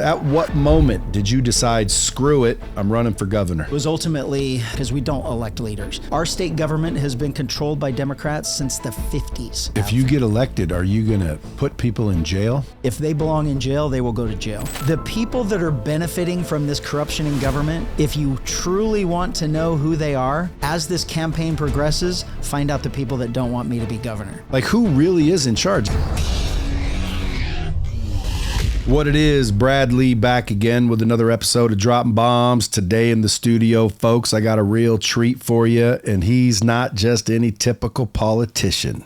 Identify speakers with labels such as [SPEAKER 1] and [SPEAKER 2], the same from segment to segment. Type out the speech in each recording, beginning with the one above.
[SPEAKER 1] at what moment did you decide, screw it, I'm running for governor?
[SPEAKER 2] It was ultimately because we don't elect leaders. Our state government has been controlled by Democrats since the 50s.
[SPEAKER 1] If you get elected, are you going to put people in jail?
[SPEAKER 2] If they belong in jail, they will go to jail. The people that are benefiting from this corruption in government, if you truly want to know who they are, as this campaign progresses, find out the people that don't want me to be governor.
[SPEAKER 1] Like, who really is in charge? What it is, Brad Lee back again with another episode of Dropping Bombs. Today in the studio, folks, I got a real treat for you, and he's not just any typical politician.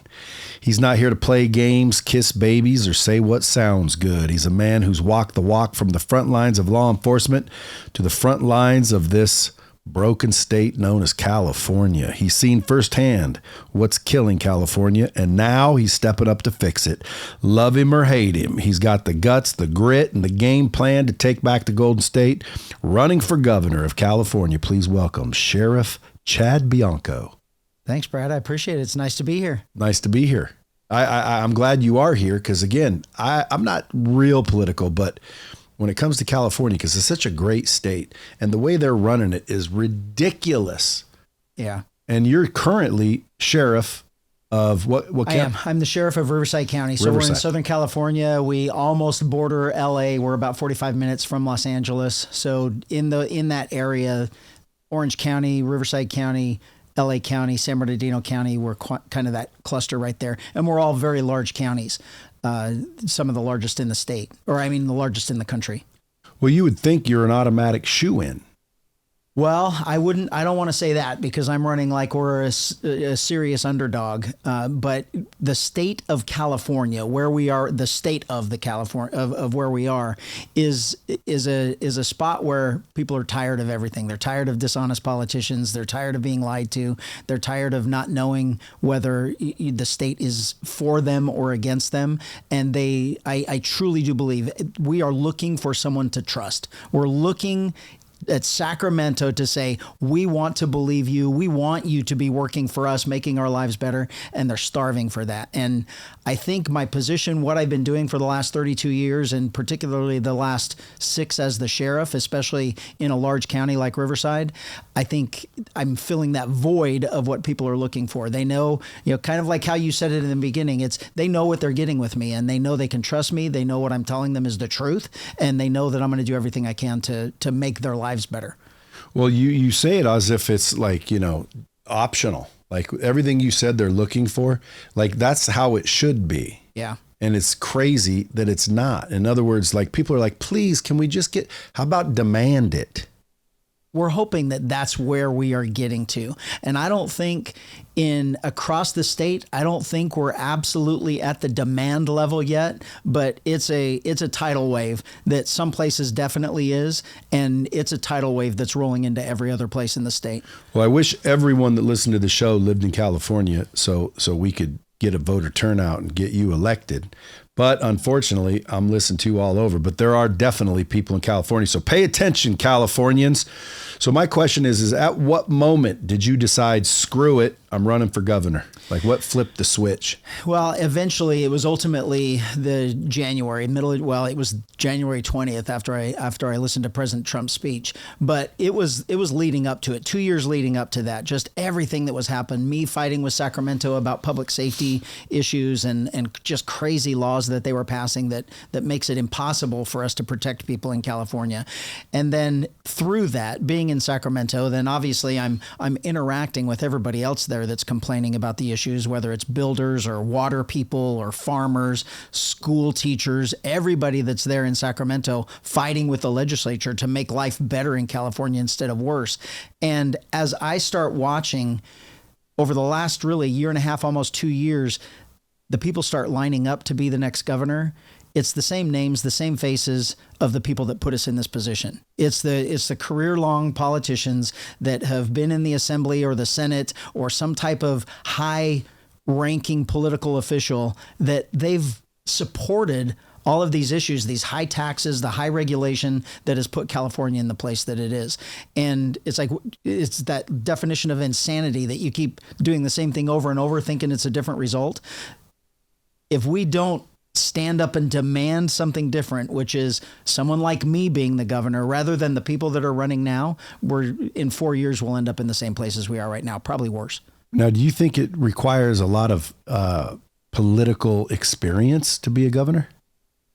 [SPEAKER 1] He's not here to play games, kiss babies, or say what sounds good. He's a man who's walked the walk from the front lines of law enforcement to the front lines of this broken state known as California. He's seen firsthand what's killing California, and now he's stepping up to fix it. Love him or hate him, he's got the guts, the grit, and the game plan to take back the Golden State. Running for governor of California, please welcome Sheriff Chad Bianco.
[SPEAKER 2] Thanks, Brad. I appreciate it. It's nice to be here.
[SPEAKER 1] Nice to be here. I'm glad you are here because, again, I'm not real political, but when it comes to California, because it's such a great state and the way they're running it is ridiculous.
[SPEAKER 2] Yeah.
[SPEAKER 1] And you're currently sheriff of what county?
[SPEAKER 2] I am. I'm the sheriff of Riverside County. So We're in Southern California. We almost border LA. We're about 45 minutes from Los Angeles. So in that area, Orange County, Riverside County, LA County, San Bernardino County, we're kind of that cluster right there. And we're all very large counties. Some of the largest in the state, the largest in the country.
[SPEAKER 1] Well, you would think you're an automatic shoo-in.
[SPEAKER 2] Well, I don't want to say that because I'm running like we're a serious underdog. But the state of California, where we are, the state of the California of where we are, is a spot where people are tired of everything. They're tired of dishonest politicians. They're tired of being lied to. They're tired of not knowing whether the state is for them or against them. And I truly do believe we are looking for someone to trust. We're looking at Sacramento to say, we want to believe you. We want you to be working for us, making our lives better. And they're starving for that. And I think my position, what I've been doing for the last 32 years, and particularly the last 6 as the sheriff, especially in a large county like Riverside, I think I'm filling that void of what people are looking for. They know, kind of like how you said it in the beginning, they know what they're getting with me and they know they can trust me. They know what I'm telling them is the truth. And they know that I'm going to do everything I can to make their lives better.
[SPEAKER 1] Well, you say it as if it's like, optional, like everything you said they're looking for, like that's how it should be.
[SPEAKER 2] Yeah.
[SPEAKER 1] And it's crazy that it's not. In other words, like people are like, please, can we just how about demand it?
[SPEAKER 2] We're hoping that that's where we are getting to. And I don't think across the state, I don't think we're absolutely at the demand level yet, but it's a tidal wave that some places definitely is. And it's a tidal wave that's rolling into every other place in the state.
[SPEAKER 1] Well, I wish everyone that listened to the show lived in California so we could get a voter turnout and get you elected. But unfortunately, I'm listened to all over. But there are definitely people in California. So pay attention, Californians. So my question is at what moment did you decide, screw it, I'm running for governor? Like what flipped the switch?
[SPEAKER 2] Well, eventually it was ultimately it was January 20th after I listened to President Trump's speech. But it was leading up to it, 2 years leading up to that, just everything that was happening, me fighting with Sacramento about public safety issues and just crazy laws that they were passing that makes it impossible for us to protect people in California. And then through that, being in Sacramento, then obviously I'm interacting with everybody else there that's complaining about the issues, whether it's builders or water people or farmers, school teachers, everybody that's there in Sacramento fighting with the legislature to make life better in California instead of worse. And as I start watching over the last really year and a half, almost 2 years, the people start lining up to be the next governor. It's the same names, the same faces of the people that put us in this position. It's the career-long politicians that have been in the Assembly or the Senate or some type of high-ranking political official that they've supported all of these issues, these high taxes, the high regulation that has put California in the place that it is. And it's like, it's that definition of insanity that you keep doing the same thing over and over, thinking it's a different result. If we don't stand up and demand something different, which is someone like me being the governor rather than the people that are running now. We're in 4 years, we'll end up in the same place as we are right now, probably worse.
[SPEAKER 1] Now, do you think it requires a lot of political experience to be a governor?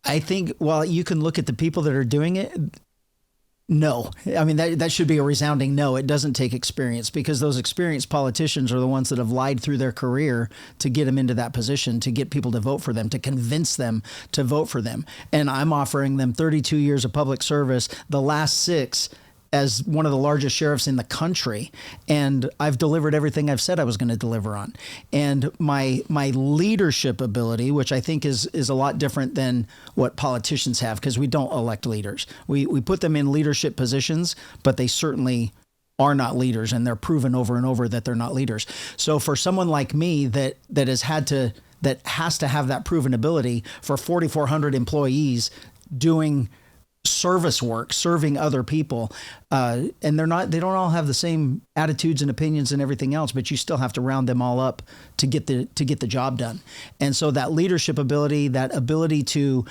[SPEAKER 2] I think, well, you can look at the people that are doing it. No. I mean, that should be a resounding no. It doesn't take experience, because those experienced politicians are the ones that have lied through their career to get them into that position, to get people to vote for them, to convince them to vote for them. And I'm offering them 32 years of public service, the last 6 as one of the largest sheriffs in the country. And I've delivered everything I've said I was going to deliver on. And my leadership ability, which I think is a lot different than what politicians have, because we don't elect leaders. We put them in leadership positions, but they certainly are not leaders, and they're proven over and over that they're not leaders. So for someone like me that has to have that proven ability, for 4,400 employees doing service work, serving other people, and they don't all have the same attitudes and opinions and everything else, but you still have to round them all up to get the job done. And so that leadership ability, that ability to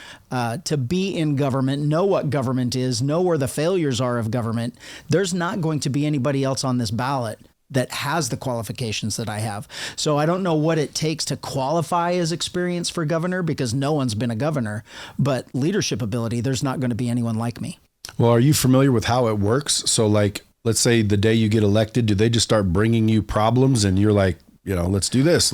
[SPEAKER 2] be in government, know what government is, know where the failures are of government. There's not going to be anybody else on this ballot that has the qualifications that I have. So I don't know what it takes to qualify as experience for governor, because no one's been a governor, but leadership ability, there's not going to be anyone like me.
[SPEAKER 1] Well, are you familiar with how it works? So like, let's say the day you get elected, do they just start bringing you problems and you're like, let's do this.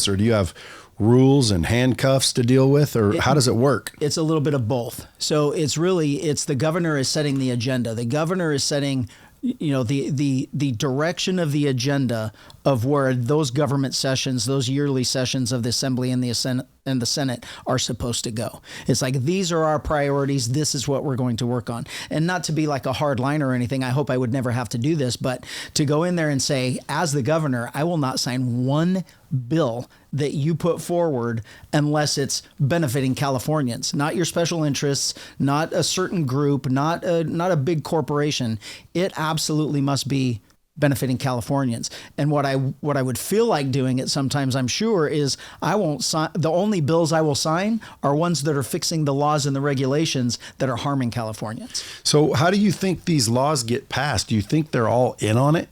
[SPEAKER 1] Or do you have rules and handcuffs to deal with, or how does it work?
[SPEAKER 2] It's a little bit of both. So it's the governor is setting the agenda. The governor is setting the direction of the agenda of where those government sessions, those yearly sessions of the Assembly and the Senate are supposed to go. It's like, these are our priorities. This is what we're going to work on. And not to be like a hard line or anything, I hope I would never have to do this, but to go in there and say, as the governor, I will not sign one bill that you put forward unless it's benefiting Californians, not your special interests, not a certain group, not a big corporation. It absolutely must be benefiting Californians. And what I would feel like doing it sometimes, I'm sure, is I won't sign. The only bills I will sign are ones that are fixing the laws and the regulations that are harming Californians.
[SPEAKER 1] So how do you think these laws get passed? Do you think they're all in on it?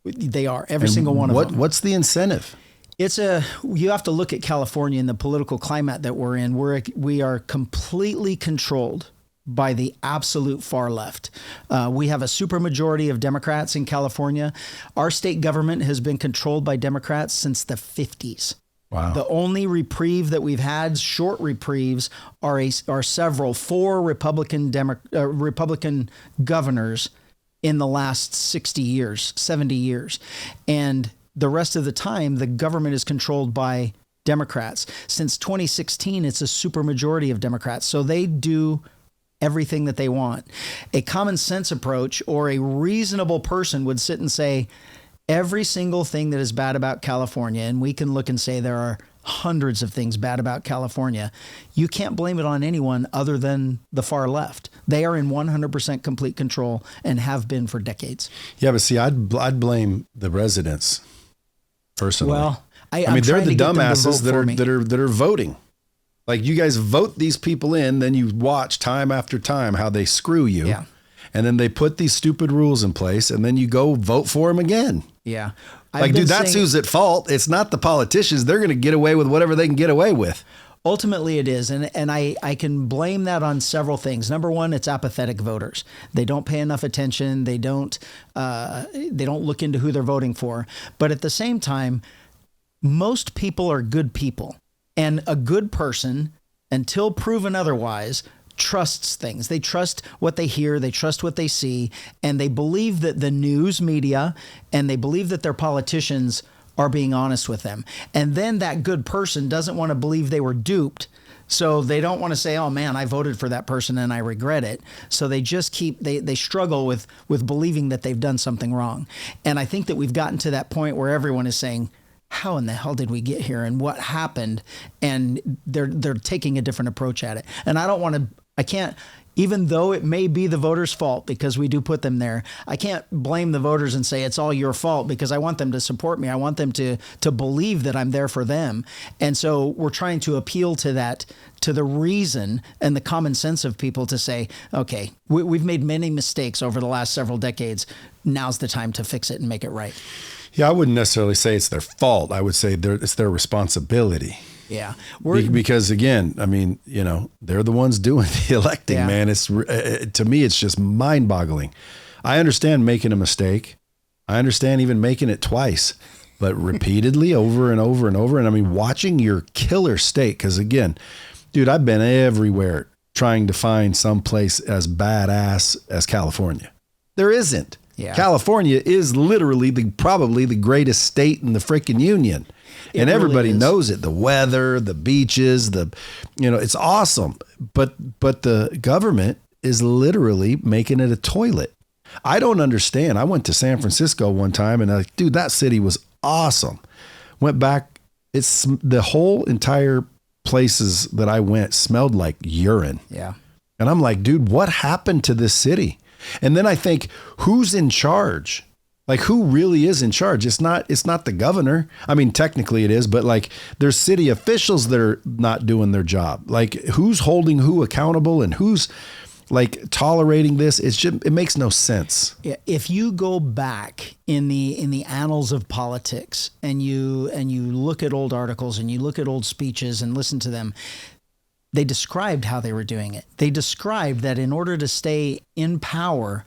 [SPEAKER 2] They are, every single one of them.
[SPEAKER 1] What's the incentive?
[SPEAKER 2] You have to look at California and the political climate that we're in. We are completely controlled by the absolute far left. We have a supermajority of Democrats in California. Our state government has been controlled by Democrats since the 50s.
[SPEAKER 1] Wow.
[SPEAKER 2] The only reprieve that we've had, short reprieves, are 4 Republican governors in the last 60 years, 70 years. And the rest of the time, the government is controlled by Democrats. Since 2016, it's a supermajority of Democrats. So they do everything that they want. A common sense approach, or a reasonable person, would sit and say, every single thing that is bad about California, and we can look and say there are hundreds of things bad about California, you can't blame it on anyone other than the far left. They are in 100% complete control and have been for decades.
[SPEAKER 1] Yeah, but see, I'd blame the residents personally.
[SPEAKER 2] Well,
[SPEAKER 1] I mean, they're the dumbasses that are voting. Like, you guys vote these people in, then you watch time after time how they screw you.
[SPEAKER 2] Yeah.
[SPEAKER 1] And then they put these stupid rules in place, and then you go vote for them again.
[SPEAKER 2] Yeah.
[SPEAKER 1] That's who's at fault. It's not the politicians. They're going to get away with whatever they can get away with.
[SPEAKER 2] Ultimately, it is. And I can blame that on several things. Number one, it's apathetic voters. They don't pay enough attention. They don't look into who they're voting for. But at the same time, most people are good people. And a good person, until proven otherwise, trusts things. They trust what they hear, they trust what they see, and they believe that the news media and they believe that their politicians are being honest with them. And then that good person doesn't want to believe they were duped. So they don't want to say, oh man, I voted for that person and I regret it. So they just they struggle with believing that they've done something wrong. And I think that we've gotten to that point where everyone is saying, how in the hell did we get here and what happened? And they're taking a different approach at it. And I can't, even though it may be the voters' fault because we do put them there. I can't blame the voters and say it's all your fault because I want them to support me. I want them to believe that I'm there for them. And so we're trying to appeal to that, to the reason and the common sense of people to say, okay, we've made many mistakes over the last several decades. Now's the time to fix it and make it right.
[SPEAKER 1] Yeah, I wouldn't necessarily say it's their fault. I would say it's their responsibility.
[SPEAKER 2] Yeah.
[SPEAKER 1] Because again, I mean, they're the ones doing the electing, man. It's to me, it's just mind boggling. I understand making a mistake. I understand even making it twice, but repeatedly over and over and over. And I mean, watching your killer state, because again, dude, I've been everywhere trying to find some place as badass as California. There isn't. Yeah. California is literally probably the greatest state in the freaking union. And everybody knows it. The weather, the beaches, it's awesome. But the government is literally making it a toilet. I don't understand. I went to San Francisco one time and dude, that city was awesome. Went back. It's the whole entire places that I went smelled like urine.
[SPEAKER 2] Yeah.
[SPEAKER 1] And I'm like, dude, what happened to this city? And then I think, who's in charge? Like, who really is in charge? It's not the governor. I mean, technically it is, but like there's city officials that are not doing their job. Like, who's holding who accountable and who's like tolerating this? It makes no sense.
[SPEAKER 2] Yeah. If you go back in the annals of politics and you look at old articles and you look at old speeches and listen to them, they described how they were doing it. They described that in order to stay in power,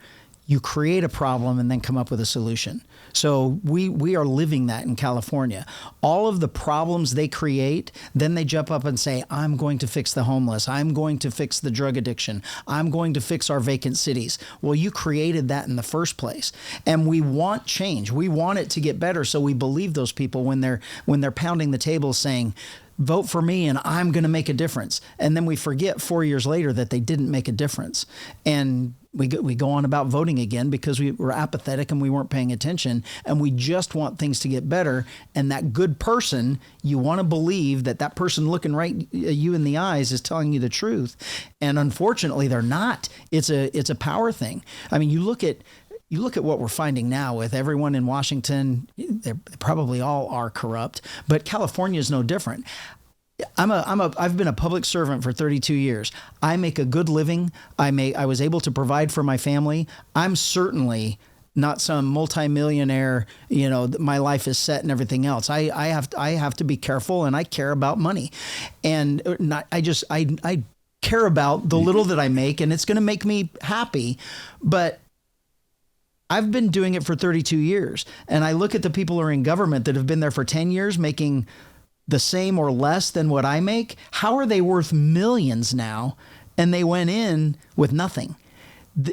[SPEAKER 2] you create a problem and then come up with a solution. So we are living that in California. All of the problems they create, then they jump up and say, I'm going to fix the homeless. I'm going to fix the drug addiction. I'm going to fix our vacant cities. Well, you created that in the first place. And we want change. We want it to get better. So we believe those people when they're pounding the table saying, vote for me and I'm going to make a difference. And then we forget 4 years later that they didn't make a difference. And we go on about voting again because we were apathetic and we weren't paying attention and we just want things to get better. And that good person, you want to believe that person looking right at you in the eyes is telling you the truth. And unfortunately, they're not. It's a power thing. I mean, you look at what we're finding now with everyone in Washington. They probably all are corrupt, but California is no different. I've been a public servant for 32 years. I make a good living. I was able to provide for my family. I'm certainly not some multimillionaire, my life is set and everything else. I have to be careful and I care about money. And I care about the little that I make and it's going to make me happy. But I've been doing it for 32 years. And I look at the people who are in government that have been there for 10 years making the same or less than what I make. How are they worth millions now? And they went in with nothing.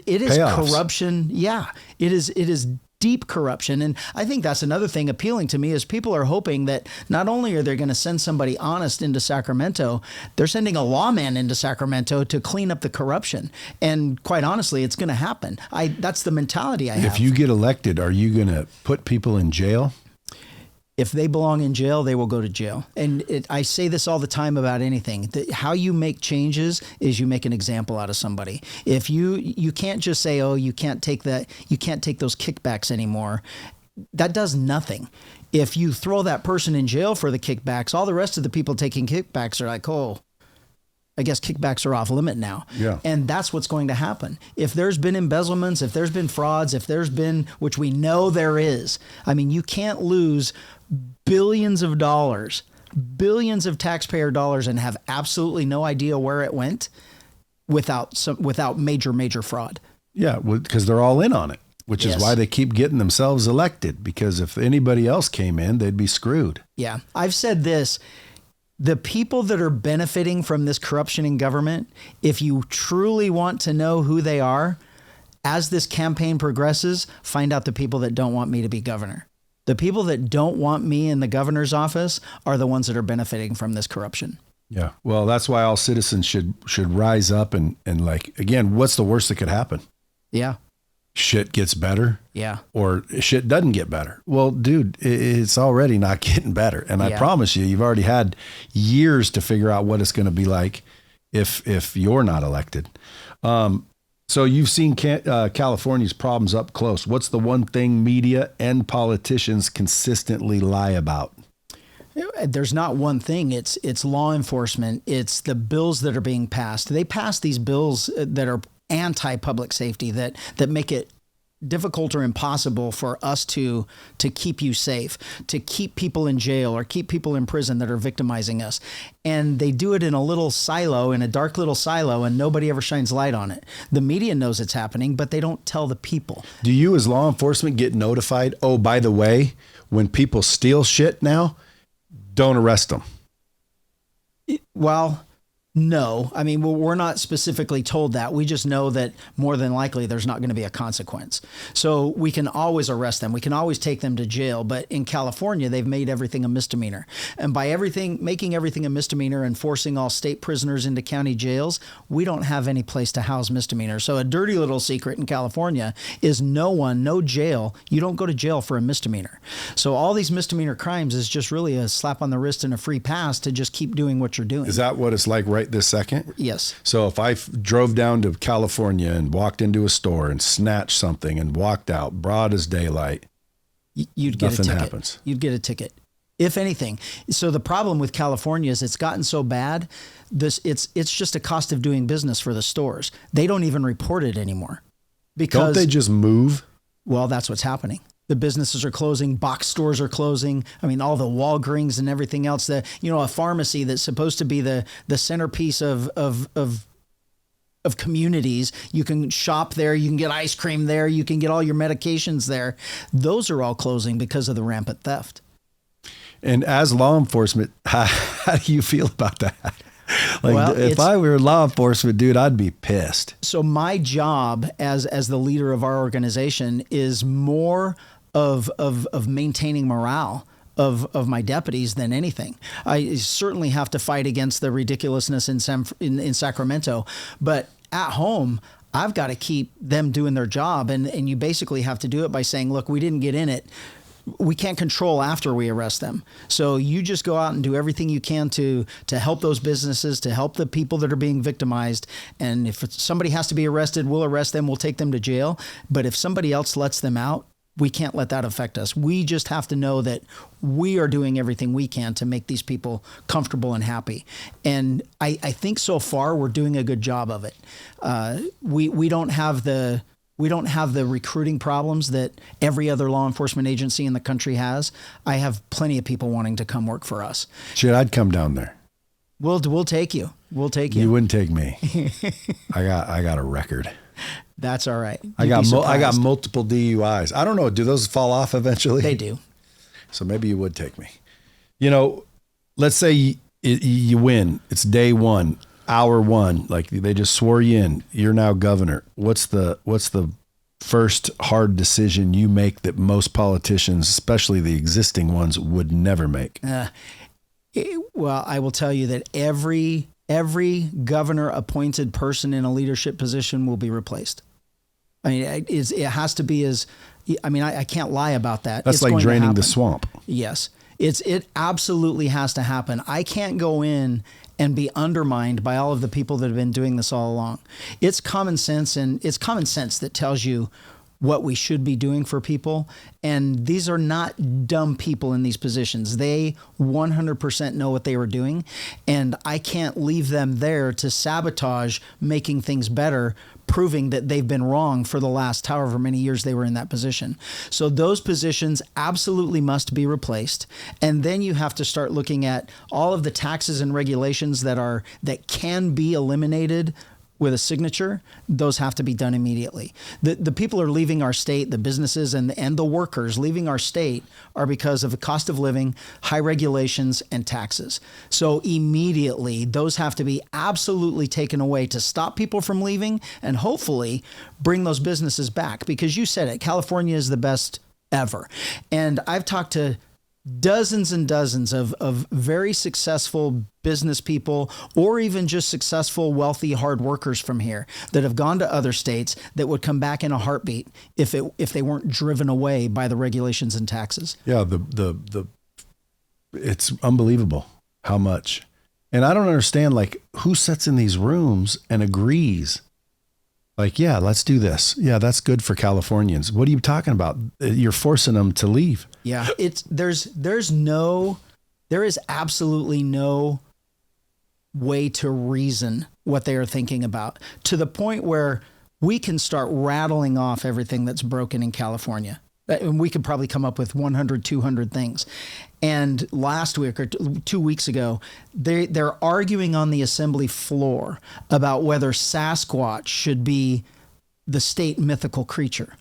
[SPEAKER 2] It is
[SPEAKER 1] Payoffs.
[SPEAKER 2] Corruption. Yeah, it is deep corruption. And I think that's another thing appealing to me is people are hoping that not only are they going to send somebody honest into Sacramento, they're sending a lawman into Sacramento to clean up the corruption. And quite honestly, it's going to happen. That's the mentality I have.
[SPEAKER 1] If you get elected, are you going to put people in jail?
[SPEAKER 2] If they belong in jail, they will go to jail. And I say this all the time about anything. How you make changes is you make an example out of somebody. If you can't just say, oh, you can't take those kickbacks anymore. That does nothing. If you throw that person in jail for the kickbacks, all the rest of the people taking kickbacks are like, oh, I guess kickbacks are off limit now.
[SPEAKER 1] Yeah.
[SPEAKER 2] And that's what's going to happen. If there's been embezzlements, if there's been frauds, if there's been, which we know there is, I mean, you can't lose billions of dollars, billions of taxpayer dollars and have absolutely no idea where it went without major fraud.
[SPEAKER 1] Yeah, because they're all in on it, which is why they keep getting themselves elected, because if anybody else came in, they'd be screwed.
[SPEAKER 2] Yeah. I've said this. The people that are benefiting from this corruption in government, if you truly want to know who they are, as this campaign progresses, find out the people that don't want me to be governor. The people that don't want me in the governor's office are the ones that are benefiting from this corruption.
[SPEAKER 1] Yeah. Well, that's why all citizens should rise up and like, again, what's the worst that could happen?
[SPEAKER 2] Yeah.
[SPEAKER 1] Shit gets better.
[SPEAKER 2] Yeah.
[SPEAKER 1] Or shit doesn't get better. Well, dude, it's already not getting better. And I promise you've already had years to figure out what it's going to be like if you're not elected. So you've seen California's problems up close. What's the one thing media and politicians consistently lie about?
[SPEAKER 2] There's not one thing. It's law enforcement. It's the bills that are being passed. They pass these bills that are anti-public safety that make it difficult or impossible for us to keep you safe, to keep people in jail or keep people in prison that are victimizing us. And they do it in a little silo, in a dark little silo, and nobody ever shines light on it. The media knows it's happening, but they don't tell the people.
[SPEAKER 1] Do you as law enforcement get notified, oh, by the way, when people steal shit now, don't arrest them?
[SPEAKER 2] Well, no. I mean, we're not specifically told that. We just know that more than likely there's not going to be a consequence. So we can always arrest them. We can always take them to jail. But in California, they've made everything a misdemeanor. And by making everything a misdemeanor and forcing all state prisoners into county jails, we don't have any place to house misdemeanors. So a dirty little secret in California is no jail. You don't go to jail for a misdemeanor. So all these misdemeanor crimes is just really a slap on the wrist and a free pass to just keep doing what you're doing.
[SPEAKER 1] Is that what it's like right this second?
[SPEAKER 2] Yes.
[SPEAKER 1] So if I drove down to California and walked into a store and snatched something and walked out broad as daylight,
[SPEAKER 2] you'd get
[SPEAKER 1] nothing
[SPEAKER 2] a ticket.
[SPEAKER 1] happens.
[SPEAKER 2] You'd get a ticket, if anything. So the problem with California is it's gotten so bad. It's just a cost of doing business for the stores. They don't even report it anymore. Because
[SPEAKER 1] don't they just move?
[SPEAKER 2] Well, that's what's happening. The businesses are closing, box stores are closing. I mean, all the Walgreens and everything else. A pharmacy that's supposed to be the centerpiece of communities. You can shop there, you can get ice cream there, you can get all your medications there. Those are all closing because of the rampant theft.
[SPEAKER 1] And as law enforcement, how do you feel about that? If I were law enforcement, dude, I'd be pissed.
[SPEAKER 2] So my job as the leader of our organization is more of maintaining morale of my deputies than anything. I certainly have to fight against the ridiculousness in Sacramento, but at home, I've got to keep them doing their job. And you basically have to do it by saying, look, we didn't get in it. We can't control after we arrest them. So you just go out and do everything you can to help those businesses, to help the people that are being victimized. And if somebody has to be arrested, we'll arrest them. We'll take them to jail. But if somebody else lets them out, we can't let that affect us. We just have to know that we are doing everything we can to make these people comfortable and happy. And I think so far we're doing a good job of it. We don't have the recruiting problems that every other law enforcement agency in the country has. I have plenty of people wanting to come work for us.
[SPEAKER 1] Shit, I'd come down there.
[SPEAKER 2] We'll take you. We'll take you.
[SPEAKER 1] You wouldn't take me. I got a record.
[SPEAKER 2] That's all right.
[SPEAKER 1] I got multiple DUIs. I don't know. Do those fall off eventually?
[SPEAKER 2] They do.
[SPEAKER 1] So maybe you would take me. Let's say you win. It's day one, hour one. Like they just swore you in. You're now governor. What's the first hard decision you make that most politicians, especially the existing ones, would never make?
[SPEAKER 2] Well, I will tell you that every governor appointed person in a leadership position will be replaced. I mean, it has to be I can't lie about that.
[SPEAKER 1] That's like draining the swamp.
[SPEAKER 2] Yes. It absolutely has to happen. I can't go in and be undermined by all of the people that have been doing this all along. It's common sense, and it's common sense that tells you what we should be doing for people. And these are not dumb people in these positions. They 100% know what they were doing. And I can't leave them there to sabotage making things better, proving that they've been wrong for the last however many years they were in that position. So those positions absolutely must be replaced. And then you have to start looking at all of the taxes and regulations that can be eliminated with a signature. Those have to be done immediately. The people are leaving our state, the businesses and the workers leaving our state are because of the cost of living, high regulations, and taxes. So immediately, those have to be absolutely taken away to stop people from leaving and hopefully bring those businesses back. Because you said it, California is the best ever. And I've talked to dozens and dozens of very successful business people, or even just successful, wealthy, hard workers from here that have gone to other states that would come back in a heartbeat if they weren't driven away by the regulations and taxes.
[SPEAKER 1] Yeah, it's unbelievable how much. And I don't understand, like, who sits in these rooms and agrees Like, yeah, let's do this. Yeah, that's good for Californians. What are you talking about? You're forcing them to leave.
[SPEAKER 2] Yeah, there is absolutely no way to reason what they are thinking about, to the point where we can start rattling off everything that's broken in California. And we could probably come up with 100, 200 things. And last week or 2 weeks ago, they're arguing on the assembly floor about whether Sasquatch should be the state mythical creature.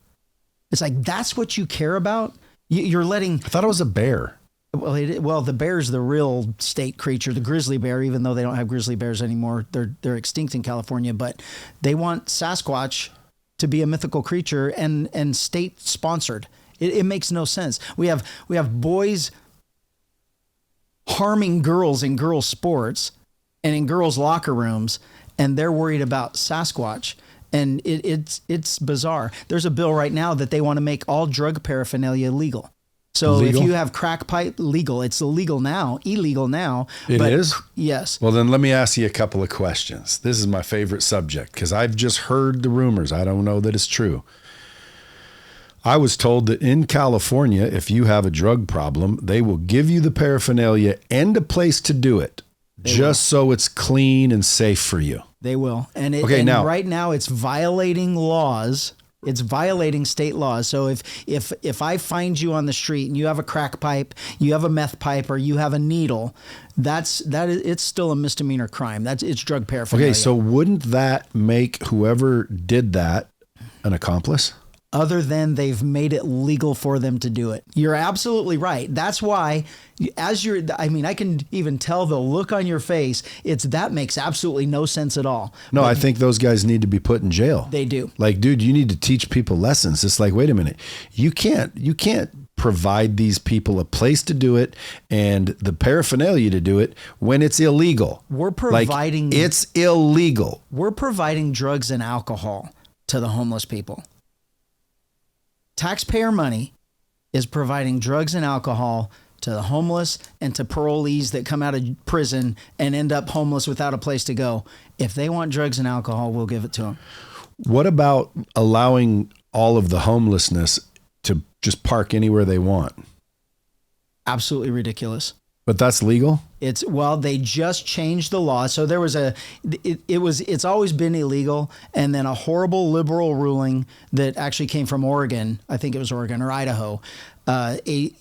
[SPEAKER 2] It's like, that's what you care about? You're letting...
[SPEAKER 1] I thought it was a bear.
[SPEAKER 2] Well, the bear's the real state creature, the grizzly bear, even though they don't have grizzly bears anymore. They're extinct in California, but they want Sasquatch to be a mythical creature and state sponsored. It makes no sense. We have boys harming girls in girls' sports and in girls' locker rooms, and they're worried about Sasquatch. And it's bizarre. There's a bill right now that they want to make all drug paraphernalia legal. So
[SPEAKER 1] legal?
[SPEAKER 2] If you have crack pipe, legal. It's illegal now.
[SPEAKER 1] It is?
[SPEAKER 2] Yes.
[SPEAKER 1] Well, then let me ask you a couple of questions. This is my favorite subject because I've just heard the rumors. I don't know that it's true. I was told that in California, if you have a drug problem, they will give you the paraphernalia and a place to do it, so it's clean and safe for you.
[SPEAKER 2] They will. And right now it's violating laws. It's violating state laws. So if I find you on the street and you have a crack pipe, you have a meth pipe, or you have a needle, it's still a misdemeanor crime. It's drug paraphernalia.
[SPEAKER 1] Okay, so wouldn't that make whoever did that an accomplice?
[SPEAKER 2] Other than they've made it legal for them to do it. You're absolutely right. That's why, I can even tell the look on your face. That makes absolutely no sense at all.
[SPEAKER 1] No, I think those guys need to be put in jail.
[SPEAKER 2] They do.
[SPEAKER 1] Like, dude, you need to teach people lessons. It's like, wait a minute, you can't provide these people a place to do it and the paraphernalia to do it when it's illegal. It's illegal.
[SPEAKER 2] We're providing drugs and alcohol to the homeless people. Taxpayer money is providing drugs and alcohol to the homeless and to parolees that come out of prison and end up homeless without a place to go. If they want drugs and alcohol, we'll give it to them.
[SPEAKER 1] What about allowing all of the homelessness to just park anywhere they want?
[SPEAKER 2] Absolutely ridiculous.
[SPEAKER 1] But that's legal?
[SPEAKER 2] They just changed the law. So there was it's always been illegal. And then a horrible liberal ruling that actually came from Oregon. I think it was Oregon or Idaho. A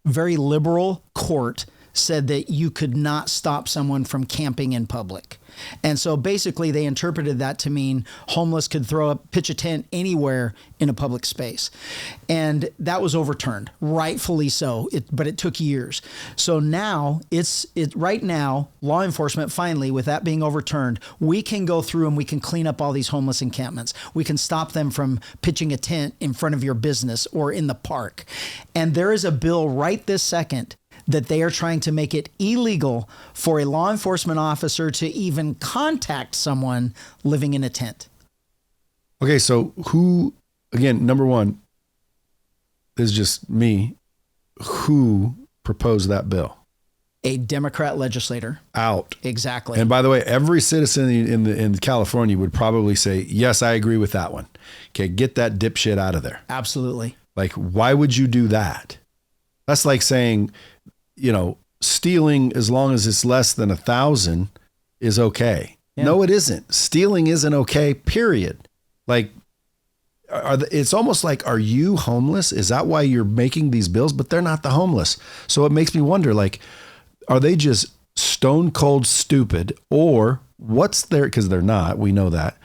[SPEAKER 2] very liberal court said that you could not stop someone from camping in public. And so basically they interpreted that to mean homeless could pitch a tent anywhere in a public space. And that was overturned, rightfully so, but it took years. So now right now, law enforcement finally, with that being overturned, we can go through and we can clean up all these homeless encampments. We can stop them from pitching a tent in front of your business or in the park. And there is a bill right this second that they are trying to make it illegal for a law enforcement officer to even contact someone living in a tent.
[SPEAKER 1] Okay, so number one, this is just me, who proposed that bill?
[SPEAKER 2] A Democrat legislator.
[SPEAKER 1] Out.
[SPEAKER 2] Exactly.
[SPEAKER 1] And by the way, every citizen in California would probably say, yes, I agree with that one. Okay, get that dipshit out of there.
[SPEAKER 2] Absolutely.
[SPEAKER 1] Like, why would you do that? That's like saying, stealing as long as it's less than 1,000 is okay. Yeah. No, it isn't. Stealing isn't okay, period. Like, it's almost like, are you homeless? Is that why you're making these bills? But they're not the homeless. So it makes me wonder, like, are they just stone cold stupid, or what's their, because they're not, we know that.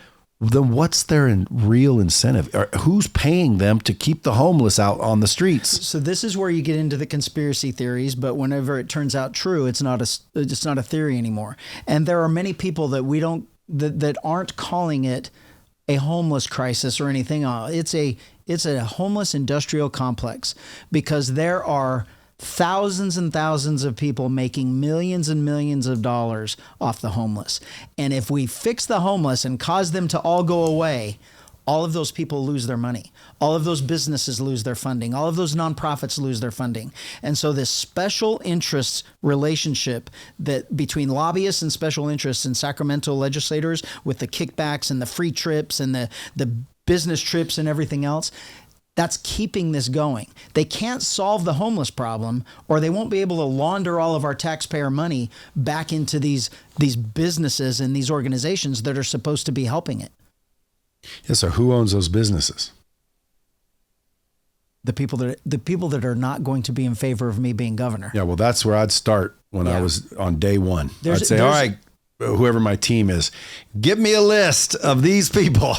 [SPEAKER 1] Then what's their real incentive? Who's paying them to keep the homeless out on the streets?
[SPEAKER 2] So this is where you get into the conspiracy theories, but whenever it turns out true, it's not a theory anymore. And there are many people that aren't calling it a homeless crisis or anything. It's a homeless industrial complex, because there are thousands and thousands of people making millions and millions of dollars off the homeless. And if we fix the homeless and cause them to all go away, all of those people lose their money. All of those businesses lose their funding. All of those nonprofits lose their funding. And so this special interests relationship that between lobbyists and special interests and Sacramento legislators with the kickbacks and the free trips and the business trips and everything else, that's keeping this going. They can't solve the homeless problem, or they won't be able to launder all of our taxpayer money back into these businesses and these organizations that are supposed to be helping it.
[SPEAKER 1] Yeah, so who owns those businesses?
[SPEAKER 2] The people that are not going to be in favor of me being governor.
[SPEAKER 1] Yeah, well, that's where I'd start when I was on day one. I'd say, all right, whoever my team is, give me a list of these people.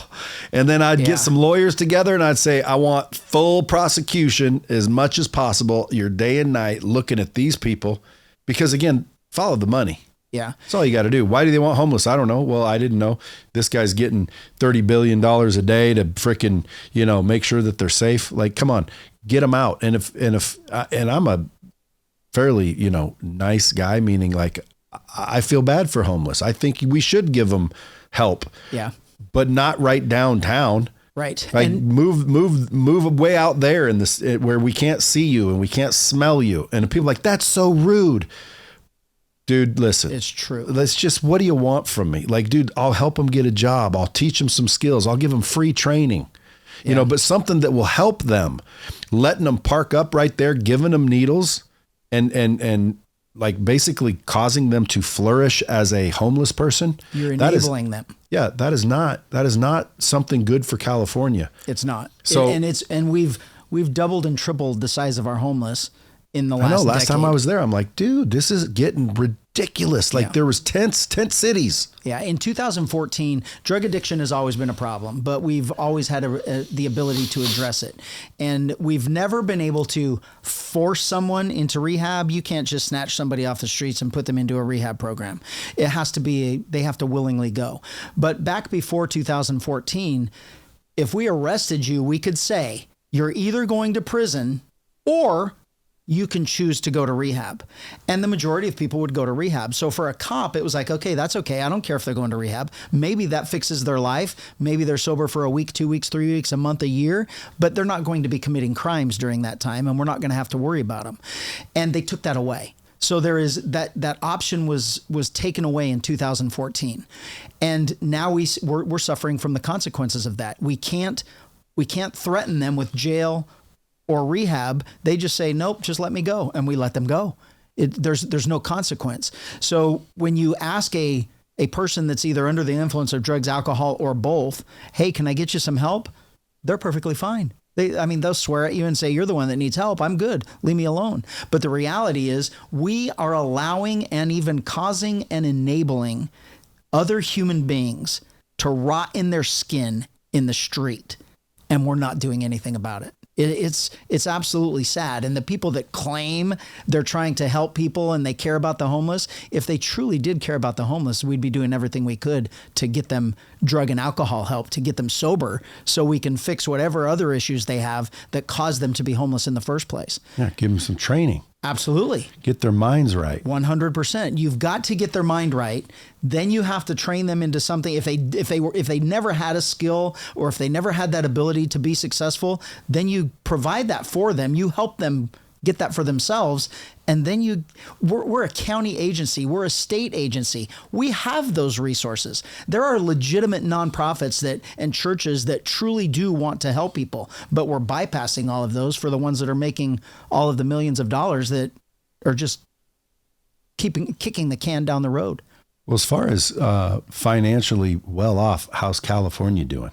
[SPEAKER 1] And then I'd get some lawyers together and I'd say, I want full prosecution as much as possible, your day and night, looking at these people. Because again, follow the money.
[SPEAKER 2] Yeah.
[SPEAKER 1] That's all you got to do. Why do they want homeless? I don't know. Well, I didn't know. This guy's getting $30 billion a day to frickin', make sure that they're safe. Like, come on, get them out. And I'm a fairly, nice guy, meaning like, I feel bad for homeless. I think we should give them help.
[SPEAKER 2] Yeah.
[SPEAKER 1] But not right downtown.
[SPEAKER 2] Right.
[SPEAKER 1] Like
[SPEAKER 2] and
[SPEAKER 1] move way out there in this where we can't see you and we can't smell you. And people are like, that's so rude. Dude, listen.
[SPEAKER 2] It's true.
[SPEAKER 1] Let's just, what do you want from me? Like, dude, I'll help them get a job. I'll teach them some skills. I'll give them free training, but something that will help them. Letting them park up right there, giving them needles and like basically causing them to flourish as a homeless person.
[SPEAKER 2] You're enabling them.
[SPEAKER 1] Yeah, that is not something good for California.
[SPEAKER 2] It's not.
[SPEAKER 1] So
[SPEAKER 2] we've doubled and tripled the size of our homeless in the last
[SPEAKER 1] I know. Last
[SPEAKER 2] decade.
[SPEAKER 1] time I was there, I'm like, dude, this is getting ridiculous. Like there was tent cities.
[SPEAKER 2] Yeah. In 2014, drug addiction has always been a problem, but we've always had the ability to address it. And we've never been able to force someone into rehab. You can't just snatch somebody off the streets and put them into a rehab program. It has to be, they have to willingly go. But back before 2014, if we arrested you, we could say, you're either going to prison or you can choose to go to rehab. And the majority of people would go to rehab. So for a cop, it was like, okay, that's okay. I don't care if they're going to rehab. Maybe that fixes their life. Maybe they're sober for a week, 2 weeks, 3 weeks, a month, a year, but they're not going to be committing crimes during that time. And we're not going to have to worry about them. And they took that away. So there is that option was taken away in 2014. And now we're suffering from the consequences of that. We can't threaten them with jail or rehab. They just say, nope, just let me go. And we let them go. There's no consequence. So when you ask a person that's either under the influence of drugs, alcohol, or both, hey, can I get you some help? They're perfectly fine. They'll swear at you and say, you're the one that needs help. I'm good. Leave me alone. But the reality is we are allowing and even causing and enabling other human beings to rot in their skin in the street. And we're not doing anything about it. It's absolutely sad. And the people that claim they're trying to help people and they care about the homeless, if they truly did care about the homeless, we'd be doing everything we could to get them drug and alcohol help, to get them sober so we can fix whatever other issues they have that caused them to be homeless in the first place.
[SPEAKER 1] Yeah, give them some training.
[SPEAKER 2] Absolutely.
[SPEAKER 1] Get their minds right.
[SPEAKER 2] 100%. You've got to get their mind right. Then you have to train them into something. If they never had a skill or if they never had that ability to be successful, then you provide that for them. You help them get that for themselves. And then we're a county agency. We're a state agency. We have those resources. There are legitimate nonprofits and churches that truly do want to help people, but we're bypassing all of those for the ones that are making all of the millions of dollars that are just kicking the can down the road.
[SPEAKER 1] Well, as far as financially well off, how's California doing?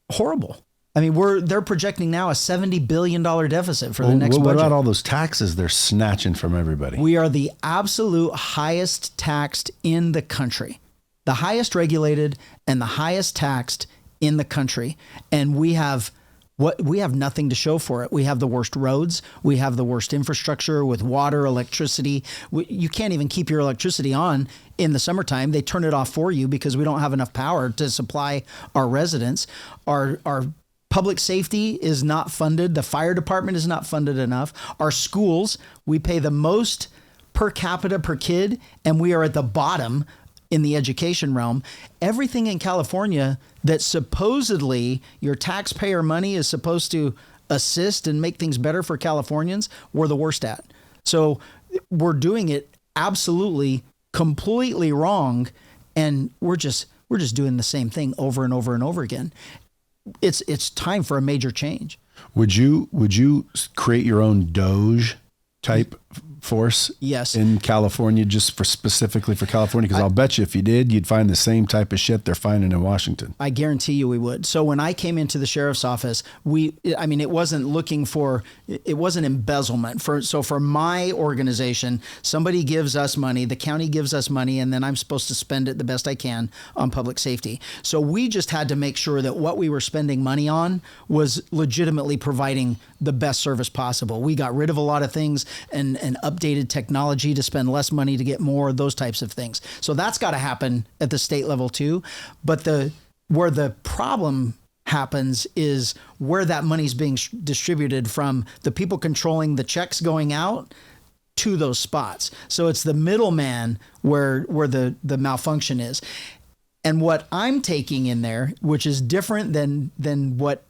[SPEAKER 2] Horrible. They're projecting now a $70 billion deficit for the next budget.
[SPEAKER 1] What about all those taxes they're snatching from everybody?
[SPEAKER 2] We are the absolute highest taxed in the country, the highest regulated and the highest taxed in the country. And we have nothing to show for it. We have the worst roads. We have the worst infrastructure with water, electricity. You can't even keep your electricity on in the summertime. They turn it off for you because we don't have enough power to supply our residents. Our public safety is not funded. The fire department is not funded enough. Our schools, we pay the most per capita per kid, and we are at the bottom in the education realm. Everything in California that supposedly your taxpayer money is supposed to assist and make things better for Californians, we're the worst at. So we're doing it absolutely, completely wrong, and we're just doing the same thing over and over and over again. It's time for a major change.
[SPEAKER 1] Would you create your own Doge type force
[SPEAKER 2] Yes.
[SPEAKER 1] in California, just for specifically for California? Because I'll bet you if you did, you'd find the same type of shit they're finding in Washington.
[SPEAKER 2] I guarantee you we would. So when I came into the sheriff's office, it wasn't embezzlement. For my organization, somebody gives us money, the county gives us money, and then I'm supposed to spend it the best I can on public safety. So we just had to make sure that what we were spending money on was legitimately providing the best service possible. We got rid of a lot of things and updated technology to spend less money to get more, those types of things. So that's got to happen at the state level too. But where the problem happens is where that money's being distributed from the people controlling the checks going out to those spots. So it's the middleman where the malfunction is. And what I'm taking in there, which is different than what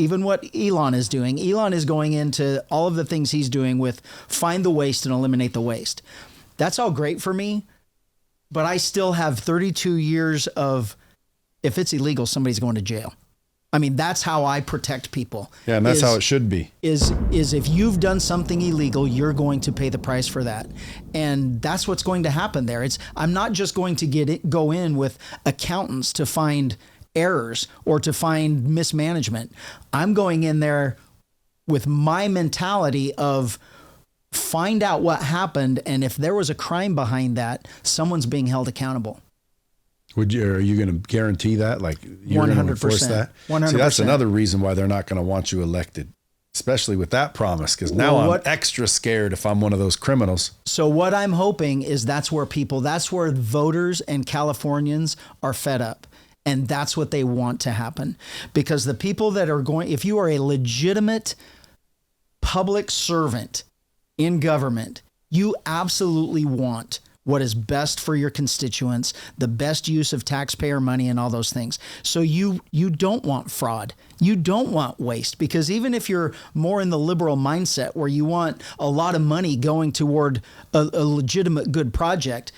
[SPEAKER 2] Elon is doing. Elon is going into all of the things he's doing with find the waste and eliminate the waste. That's all great for me, but I still have 32 years of, if it's illegal, somebody's going to jail. I mean, that's how I protect people.
[SPEAKER 1] Yeah, and that's how it should be.
[SPEAKER 2] Is if you've done something illegal, you're going to pay the price for that. And that's what's going to happen there. I'm not just going to go in with accountants to find errors or to find mismanagement. I'm going in there with my mentality of find out what happened, and if there was a crime behind that, someone's being held accountable.
[SPEAKER 1] Are you going to guarantee that? Like you're going to enforce that?
[SPEAKER 2] 100%.
[SPEAKER 1] See, that's another reason why they're not going to want you elected, especially with that promise, because now I'm extra scared if I'm one of those criminals.
[SPEAKER 2] So what I'm hoping is that's where voters and Californians are fed up. And that's what they want to happen, because the people that are if you are a legitimate public servant in government, you absolutely want what is best for your constituents, the best use of taxpayer money and all those things. So you don't want fraud. You don't want waste, because even if you're more in the liberal mindset where you want a lot of money going toward a legitimate good project,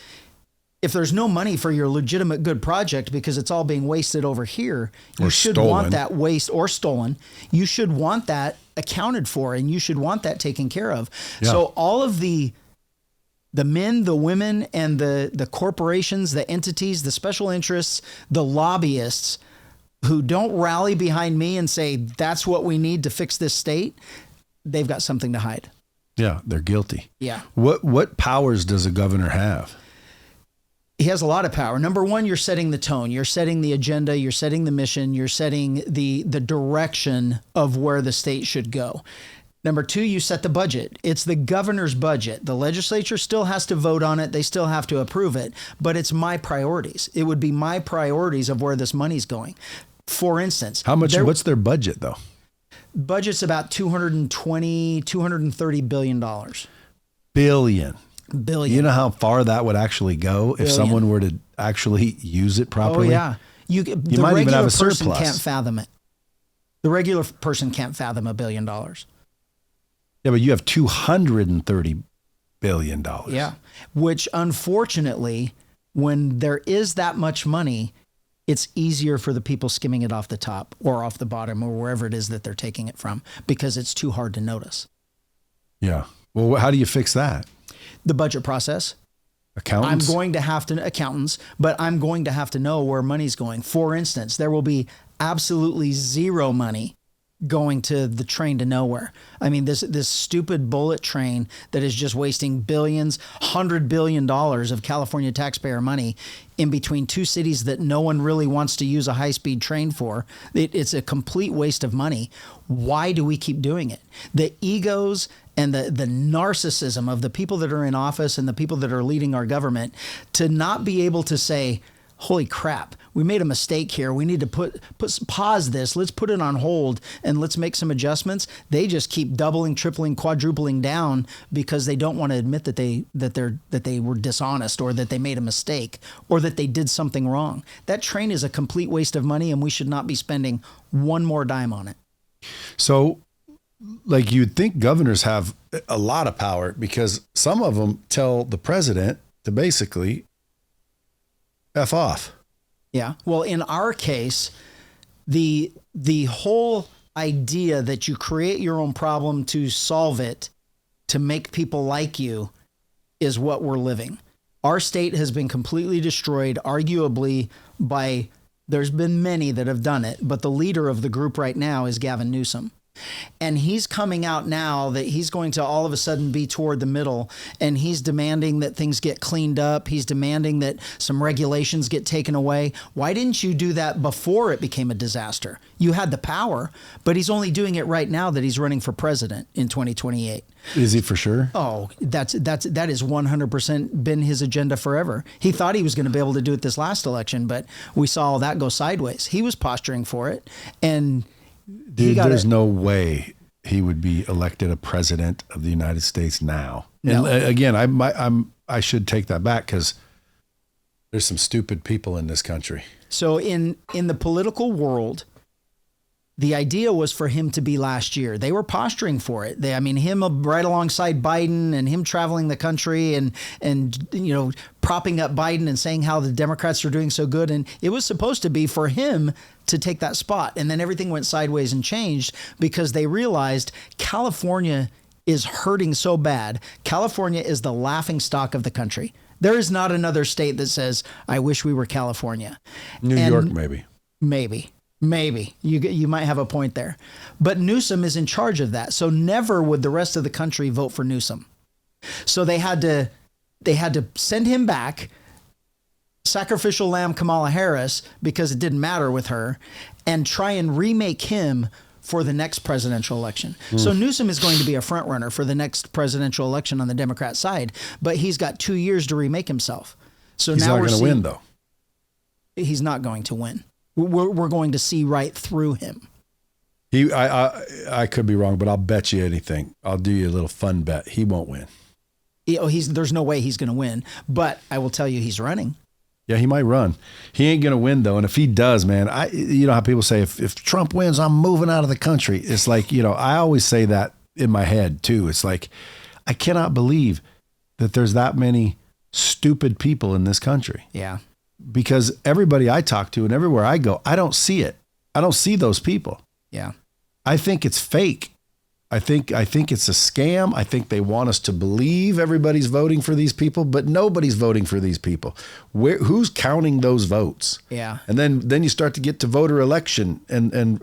[SPEAKER 2] if there's no money for your legitimate good project because it's all being wasted over here, you should want that waste or stolen. You should want that accounted for, and you should want that taken care of. Yeah. So all of the men, the women, and the corporations, the entities, the special interests, the lobbyists who don't rally behind me and say, that's what we need to fix this state, they've got something to hide.
[SPEAKER 1] Yeah, they're guilty.
[SPEAKER 2] Yeah.
[SPEAKER 1] What powers does a governor have?
[SPEAKER 2] He has a lot of power. Number one, you're setting the tone. You're setting the agenda. You're setting the mission. You're setting the direction of where the state should go. Number two, you set the budget. It's the governor's budget. The legislature still has to vote on it. They still have to approve it. But it's my priorities. It would be my priorities of where this money's going. For instance,
[SPEAKER 1] what's their budget though?
[SPEAKER 2] Budget's about $230 billion.
[SPEAKER 1] Billion. You know how far that would actually go if someone were to actually use it properly?
[SPEAKER 2] Oh, yeah. You
[SPEAKER 1] might even have a surplus.
[SPEAKER 2] The regular person can't fathom it. The regular person can't fathom $1 billion.
[SPEAKER 1] Yeah, but you have $230 billion.
[SPEAKER 2] Yeah, which unfortunately, when there is that much money, it's easier for the people skimming it off the top or off the bottom or wherever it is that they're taking it from, because it's too hard to notice.
[SPEAKER 1] Yeah. Well, how do you fix that?
[SPEAKER 2] The budget process.
[SPEAKER 1] Accountants?
[SPEAKER 2] Accountants, but I'm going to have to know where money's going. For instance, there will be absolutely zero money going to the train to nowhere. I mean, this stupid bullet train that is just wasting billions, $100 billion of California taxpayer money in between two cities that no one really wants to use a high-speed train for. It's a complete waste of money. Why do we keep doing it? The egos and the narcissism of the people that are in office and the people that are leading our government to not be able to say, holy crap, we made a mistake here. We need to pause this. Let's put it on hold and let's make some adjustments. They just keep doubling, tripling, quadrupling down because they don't want to admit that they were dishonest or that they made a mistake or that they did something wrong. That train is a complete waste of money, and we should not be spending one more dime on it.
[SPEAKER 1] So, like, you'd think governors have a lot of power because some of them tell the president to basically F off.
[SPEAKER 2] Yeah. Well, in our case, the whole idea that you create your own problem to solve it, to make people like you, is what we're living. Our state has been completely destroyed, arguably there's been many that have done it, but the leader of the group right now is Gavin Newsom. And he's coming out now that he's going to all of a sudden be toward the middle, and he's demanding that things get cleaned up. He's demanding that some regulations get taken away. Why didn't you do that before it became a disaster? You had the power, but he's only doing it right now that he's running for president in 2028.
[SPEAKER 1] Is he for sure?
[SPEAKER 2] Oh, that is 100% been his agenda forever. He thought he was going to be able to do it this last election, but we saw all that go sideways. He was posturing for it, and
[SPEAKER 1] dude, there's no way he would be elected a president of the United States now.
[SPEAKER 2] No.
[SPEAKER 1] And again, I should take that back because there's some stupid people in this country.
[SPEAKER 2] So in the political world, the idea was for him to be last year. They were posturing for it. Him right alongside Biden and him traveling the country and propping up Biden and saying how the Democrats are doing so good. And it was supposed to be for him to take that spot. And then everything went sideways and changed because they realized California is hurting so bad. California is the laughingstock of the country. There is not another state that says, I wish we were California.
[SPEAKER 1] New York, maybe.
[SPEAKER 2] Maybe you might have a point there, but Newsom is in charge of that. So never would the rest of the country vote for Newsom. So they had to send him back, sacrificial lamb Kamala Harris, because it didn't matter with her, and try and remake him for the next presidential election. So Newsom is going to be a front runner for the next presidential election on the Democrat side, but he's got 2 years to remake himself. So
[SPEAKER 1] he's
[SPEAKER 2] now
[SPEAKER 1] not going to win, though.
[SPEAKER 2] He's not going to win. We're going to see right through him.
[SPEAKER 1] I could be wrong, but I'll bet you anything. I'll do you a little fun bet. He won't win.
[SPEAKER 2] There's no way he's going to win, but I will tell you he's running.
[SPEAKER 1] Yeah, he might run. He ain't going to win, though. And if he does, man, you know how people say, if Trump wins, I'm moving out of the country. It's like, I always say that in my head, too. It's like, I cannot believe that there's that many stupid people in this country.
[SPEAKER 2] Yeah.
[SPEAKER 1] Because everybody I talk to and everywhere I go, I don't see it. I don't see those people.
[SPEAKER 2] Yeah.
[SPEAKER 1] I think it's fake. I think it's a scam. I think they want us to believe everybody's voting for these people, but nobody's voting for these people. Who's counting those votes?
[SPEAKER 2] Yeah.
[SPEAKER 1] And then you start to get to voter election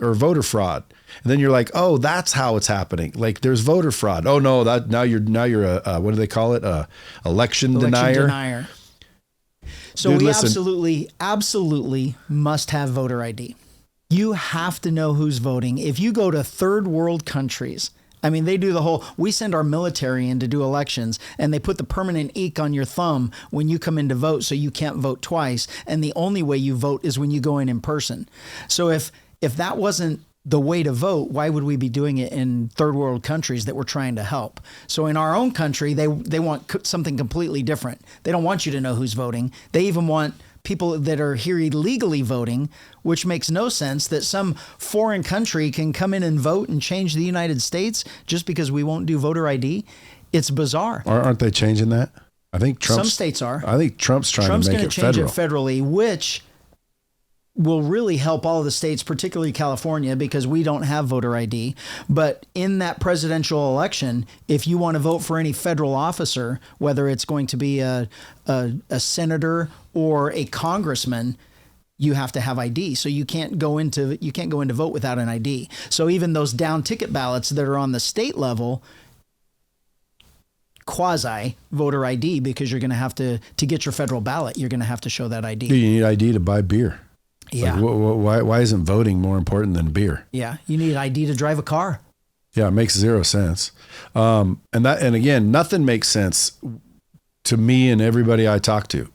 [SPEAKER 1] or voter fraud. And then you're like, oh, that's how it's happening. Like there's voter fraud. Oh no, now you're a what do they call it? Election denier.
[SPEAKER 2] So we absolutely must have voter ID. You have to know who's voting. If you go to third world countries, they do we send our military in to do elections, and they put the permanent ink on your thumb when you come in to vote so you can't vote twice. And the only way you vote is when you go in person. So if that wasn't the way to vote, why would we be doing it in third world countries that we're trying to help? So in our own country, they want something completely different. They don't want you to know who's voting. They even want people that are here illegally voting, which makes no sense that some foreign country can come in and vote and change the United States just because we won't do voter ID. It's bizarre.
[SPEAKER 1] Aren't they changing that? I think some
[SPEAKER 2] states are.
[SPEAKER 1] I think Trump's trying to make it federal.
[SPEAKER 2] Trump's going to change it federally, which will really help all of the states, particularly California, because we don't have voter ID. But in that presidential election, if you want to vote for any federal officer, whether it's going to be a senator or a congressman, you have to have ID. So you can't go into vote without an ID. So even those down ticket ballots that are on the state level, quasi voter ID, because you're going to have to get your federal ballot, you're going to have to show that ID.
[SPEAKER 1] You need ID to buy beer.
[SPEAKER 2] Yeah.
[SPEAKER 1] Like, why isn't voting more important than beer?
[SPEAKER 2] Yeah. You need ID to drive a car.
[SPEAKER 1] Yeah. It makes zero sense. And again, nothing makes sense to me and everybody I talk to.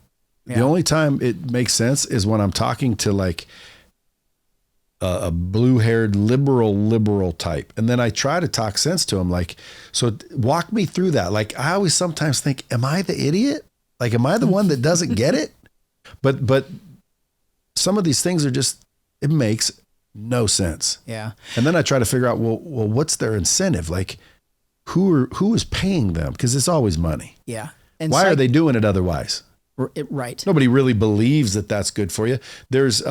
[SPEAKER 1] The only time it makes sense is when I'm talking to like a blue-haired liberal type. And then I try to talk sense to him. Like, so walk me through that. Like, I always sometimes think, am I the idiot? Like, am I the one that doesn't get it? But some of these things are just, it makes no sense.
[SPEAKER 2] Yeah.
[SPEAKER 1] And then I try to figure out, well, what's their incentive? Like, who is paying them? Because it's always money.
[SPEAKER 2] Yeah. And
[SPEAKER 1] why are they doing it otherwise?
[SPEAKER 2] Right.
[SPEAKER 1] Nobody really believes that that's good for you. There's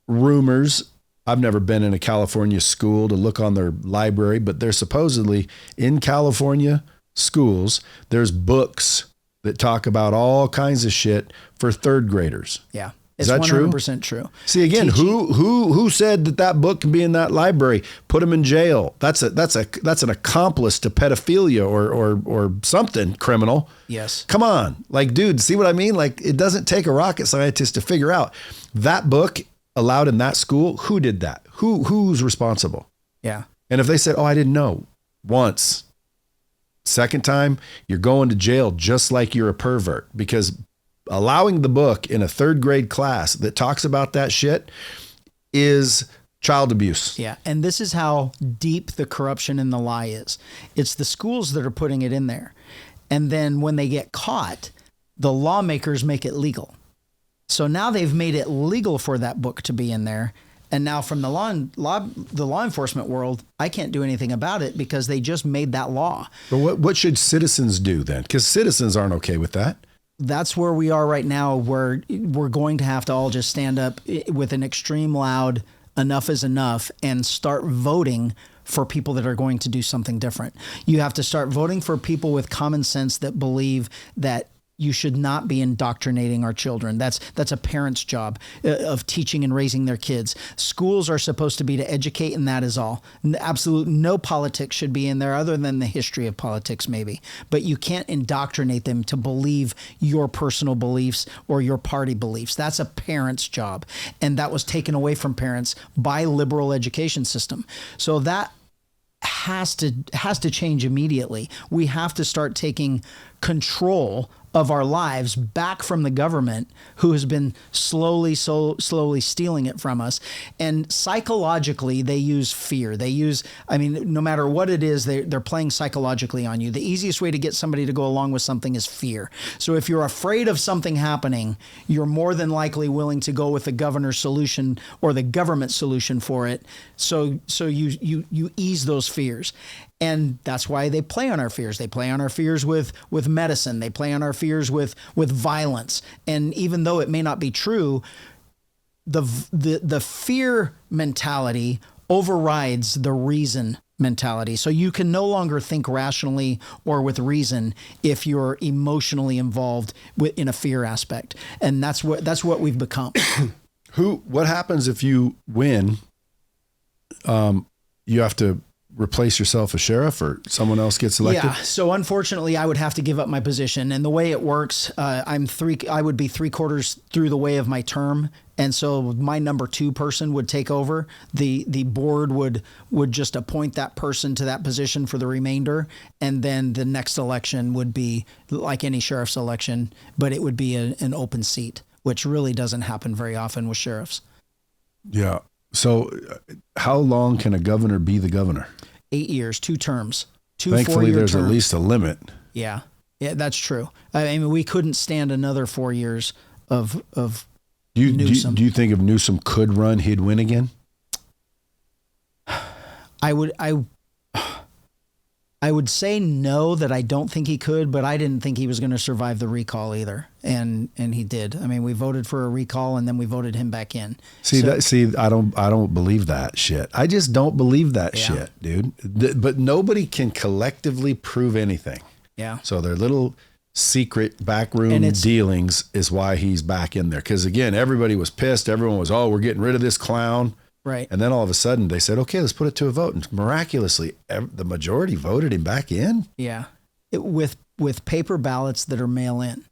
[SPEAKER 1] rumors. I've never been in a California school to look on their library, but there's supposedly in California schools, there's books that talk about all kinds of shit for third graders.
[SPEAKER 2] Yeah.
[SPEAKER 1] Is that true?
[SPEAKER 2] 100% true.
[SPEAKER 1] See, again, who said that book can be in that library? Put them in jail. That's an accomplice to pedophilia or something criminal.
[SPEAKER 2] Yes.
[SPEAKER 1] Come on. Like, dude, see what I mean? Like, it doesn't take a rocket scientist to figure out that book allowed in that school. Who did that? Who's responsible?
[SPEAKER 2] Yeah.
[SPEAKER 1] And if they said, oh, I didn't know once, second time, you're going to jail just like you're a pervert, because allowing the book in a third grade class that talks about that shit is child abuse.
[SPEAKER 2] Yeah. And this is how deep the corruption and the lie is. It's the schools that are putting it in there. And then when they get caught, the lawmakers make it legal. So now they've made it legal for that book to be in there. And now from the law enforcement world, I can't do anything about it because they just made that law.
[SPEAKER 1] But what should citizens do then? Because citizens aren't okay with that.
[SPEAKER 2] That's where we are right now, where we're going to have to all just stand up with an extreme loud enough is enough and start voting for people that are going to do something different. You have to start voting for people with common sense that believe that you should not be indoctrinating our children. That's a parent's job of teaching and raising their kids. Schools are supposed to be to educate, and that is all. Absolute no politics should be in there other than the history of politics maybe. But you can't indoctrinate them to believe your personal beliefs or your party beliefs. That's a parent's job. And that was taken away from parents by liberal education system. So that has to change immediately. We have to start taking control of our lives back from the government, who has been slowly stealing it from us. And psychologically, they use fear. No matter what it is, they're playing psychologically on you. The easiest way to get somebody to go along with something is fear. So if you're afraid of something happening, you're more than likely willing to go with the governor's solution or the government solution for it. So you ease those fears. And that's why they play on our fears. They play on our fears with medicine. They play on our fears with violence. And even though it may not be true, the fear mentality overrides the reason mentality. So you can no longer think rationally or with reason if you're emotionally involved in a fear aspect. And that's what we've become.
[SPEAKER 1] What happens if you win? You have to replace yourself as sheriff, or someone else gets elected?
[SPEAKER 2] Yeah. So unfortunately, I would have to give up my position. And the way it works, I would be 3/4 through the way of my term. And so my number 2 person would take over. The board would just appoint that person to that position for the remainder. And then the next election would be like any sheriff's election, but it would be an open seat, which really doesn't happen very often with sheriffs.
[SPEAKER 1] Yeah. So how long can a governor be the governor?
[SPEAKER 2] 8 years, 2 terms.
[SPEAKER 1] Thankfully, there's at least a limit.
[SPEAKER 2] Yeah. Yeah, that's true. I mean, we couldn't stand another 4 years of Newsom.
[SPEAKER 1] Do you think if Newsom could run, he'd win again?
[SPEAKER 2] I would say no, that I don't think he could, but I didn't think he was going to survive the recall either. And he did. I mean, we voted for a recall and then we voted him back in.
[SPEAKER 1] I don't believe that shit. I just don't believe that shit, dude. But nobody can collectively prove anything.
[SPEAKER 2] Yeah.
[SPEAKER 1] So their little secret backroom dealings is why he's back in there. Because again, everybody was pissed. Everyone was, we're getting rid of this clown.
[SPEAKER 2] Right.
[SPEAKER 1] And then all of a sudden they said, okay, let's put it to a vote. And miraculously, the majority voted him back in.
[SPEAKER 2] Yeah. With paper ballots that are mail in.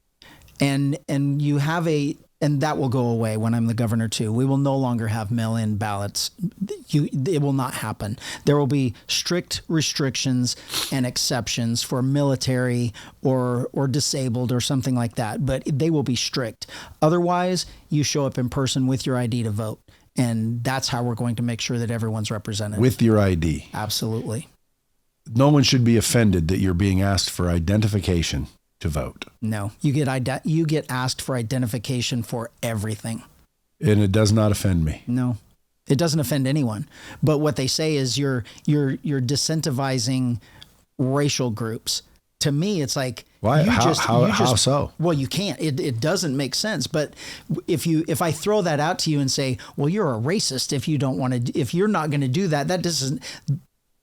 [SPEAKER 2] And you have a And that will go away when I'm the governor too. We will no longer have mail-in ballots. It will not happen. There will be strict restrictions and exceptions for military or disabled or something like that, but they will be strict. Otherwise, you show up in person with your ID to vote. And that's how we're going to make sure that everyone's represented.
[SPEAKER 1] With your ID.
[SPEAKER 2] Absolutely.
[SPEAKER 1] No one should be offended that you're being asked for identification to vote.
[SPEAKER 2] No, you get asked for identification for everything.
[SPEAKER 1] And it does not offend me.
[SPEAKER 2] No, it doesn't offend anyone. But what they say is you're disincentivizing racial groups. To me, it's like,
[SPEAKER 1] why? How so?
[SPEAKER 2] Well, you can't. It doesn't make sense. But if I throw that out to you and say, well, you're a racist if you're not going to do that, that doesn't.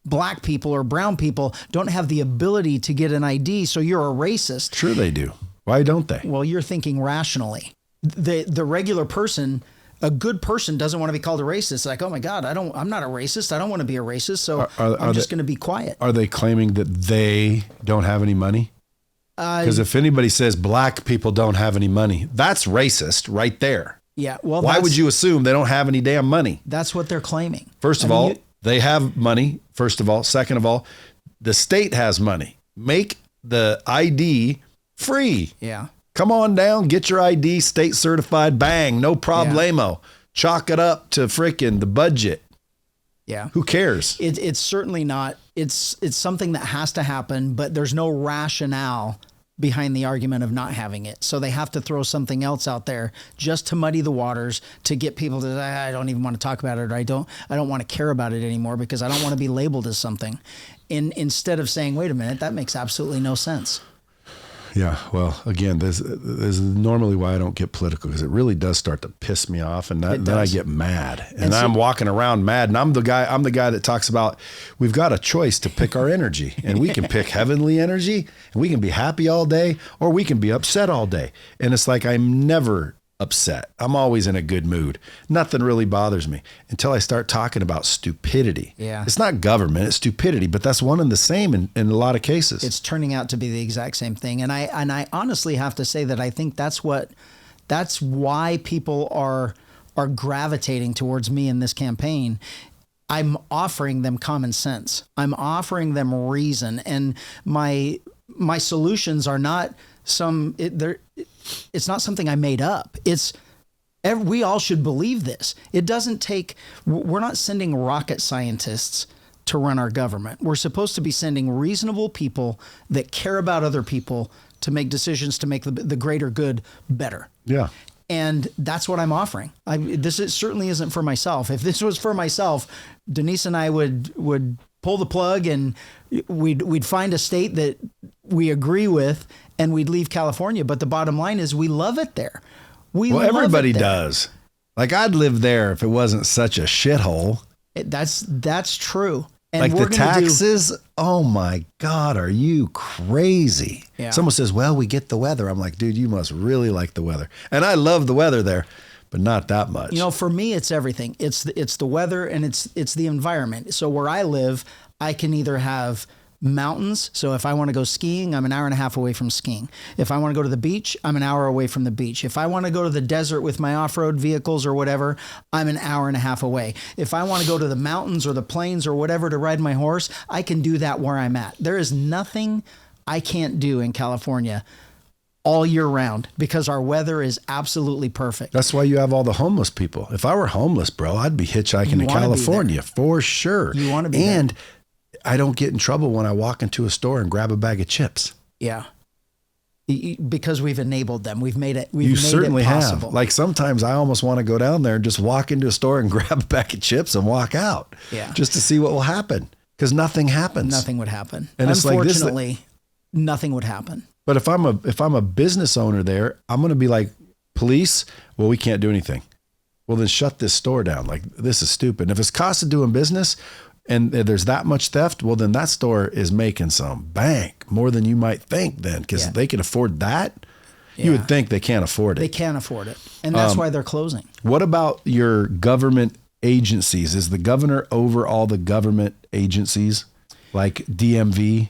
[SPEAKER 2] Black people or brown people don't have the ability to get an ID, so you're a racist.
[SPEAKER 1] Sure they do. Why don't they?
[SPEAKER 2] Well, you're thinking rationally. The regular person, a good person, doesn't want to be called a racist. Like, oh my God, I'm not a racist. I don't want to be a racist, so I'm just going to be quiet.
[SPEAKER 1] Are they claiming that they don't have any money? Because if anybody says black people don't have any money, that's racist right there.
[SPEAKER 2] Yeah. Well,
[SPEAKER 1] why would you assume they don't have any damn money?
[SPEAKER 2] That's what they're claiming.
[SPEAKER 1] First of all, they have money, first of all. Second of all, the state has money. Make the ID free.
[SPEAKER 2] Yeah.
[SPEAKER 1] Come on down, get your ID state certified, bang, no problemo. Yeah. Chalk it up to frickin' the budget.
[SPEAKER 2] Yeah.
[SPEAKER 1] Who cares?
[SPEAKER 2] It's certainly not. It's something that has to happen, but there's no rationale behind the argument of not having it. So they have to throw something else out there just to muddy the waters, to get people to, I don't even want to talk about it, or I don't want to care about it anymore because I don't want to be labeled as something. Instead of saying, wait a minute, that makes absolutely no sense.
[SPEAKER 1] Yeah, well, again, this is normally why I don't get political, because it really does start to piss me off, and then I get mad, and I'm walking around mad, and I'm the guy that talks about we've got a choice to pick our energy, and we can pick heavenly energy, and we can be happy all day, or we can be upset all day, and it's like I'm never upset. I'm always in a good mood. Nothing really bothers me until I start talking about stupidity.
[SPEAKER 2] Yeah.
[SPEAKER 1] It's not government, it's stupidity, but that's one and the same in a lot of cases.
[SPEAKER 2] It's turning out to be the exact same thing. And I honestly have to say that I think that's why people are gravitating towards me in this campaign. I'm offering them common sense. I'm offering them reason, and my solutions are not it's not something I made up. We all should believe this. It doesn't take, we're not sending rocket scientists to run our government. We're supposed to be sending reasonable people that care about other people to make decisions to make the greater good better.
[SPEAKER 1] Yeah.
[SPEAKER 2] And that's what I'm offering. Certainly isn't for myself. If this was for myself, Denise and I would pull the plug, and we'd find a state that we agree with, and we'd leave California. But the bottom line is we love it there.
[SPEAKER 1] Everybody does. Like, I'd live there if it wasn't such a shithole.
[SPEAKER 2] That's true. And
[SPEAKER 1] like the taxes, oh my God, are you crazy?
[SPEAKER 2] Yeah.
[SPEAKER 1] Someone says, well, we get the weather. I'm like, dude, you must really like the weather. And I love the weather there, but not that much.
[SPEAKER 2] You know, for me, it's everything. It's the weather, and it's the environment. So where I live, I can either have mountains. So if I want to go skiing, I'm an hour and a half away from skiing. If I want to go to the beach, I'm an hour away from the beach. If I want to go to the desert with my off-road vehicles or whatever, I'm an hour and a half away. If I want to go to the mountains or the plains or whatever to ride my horse, I can do that where I'm at. There is nothing I can't do in California all year round because our weather is absolutely perfect.
[SPEAKER 1] That's why you have all the homeless people. If I were homeless, bro, I'd be hitchhiking to California for sure.
[SPEAKER 2] You want to be there.
[SPEAKER 1] I don't get in trouble when I walk into a store and grab a bag of chips.
[SPEAKER 2] Yeah. Because we've enabled them. We've made it possible.
[SPEAKER 1] You certainly have. Like, sometimes I almost want to go down there and just walk into a store and grab a bag of chips and walk out.
[SPEAKER 2] Yeah.
[SPEAKER 1] Just to see what will happen. Because nothing happens.
[SPEAKER 2] Nothing would happen.
[SPEAKER 1] And
[SPEAKER 2] unfortunately, nothing would happen.
[SPEAKER 1] But if I'm a business owner there, I'm going to be like, police, well, we can't do anything. Well, then shut this store down. Like, this is stupid. And if it's cost of doing business, and there's that much theft, well, then that store is making some bank, more than you might think then, because they can afford that. Yeah. You would think they can't afford it.
[SPEAKER 2] They can't afford it. And that's why they're closing.
[SPEAKER 1] What about your government agencies? Is the governor over all the government agencies like DMV?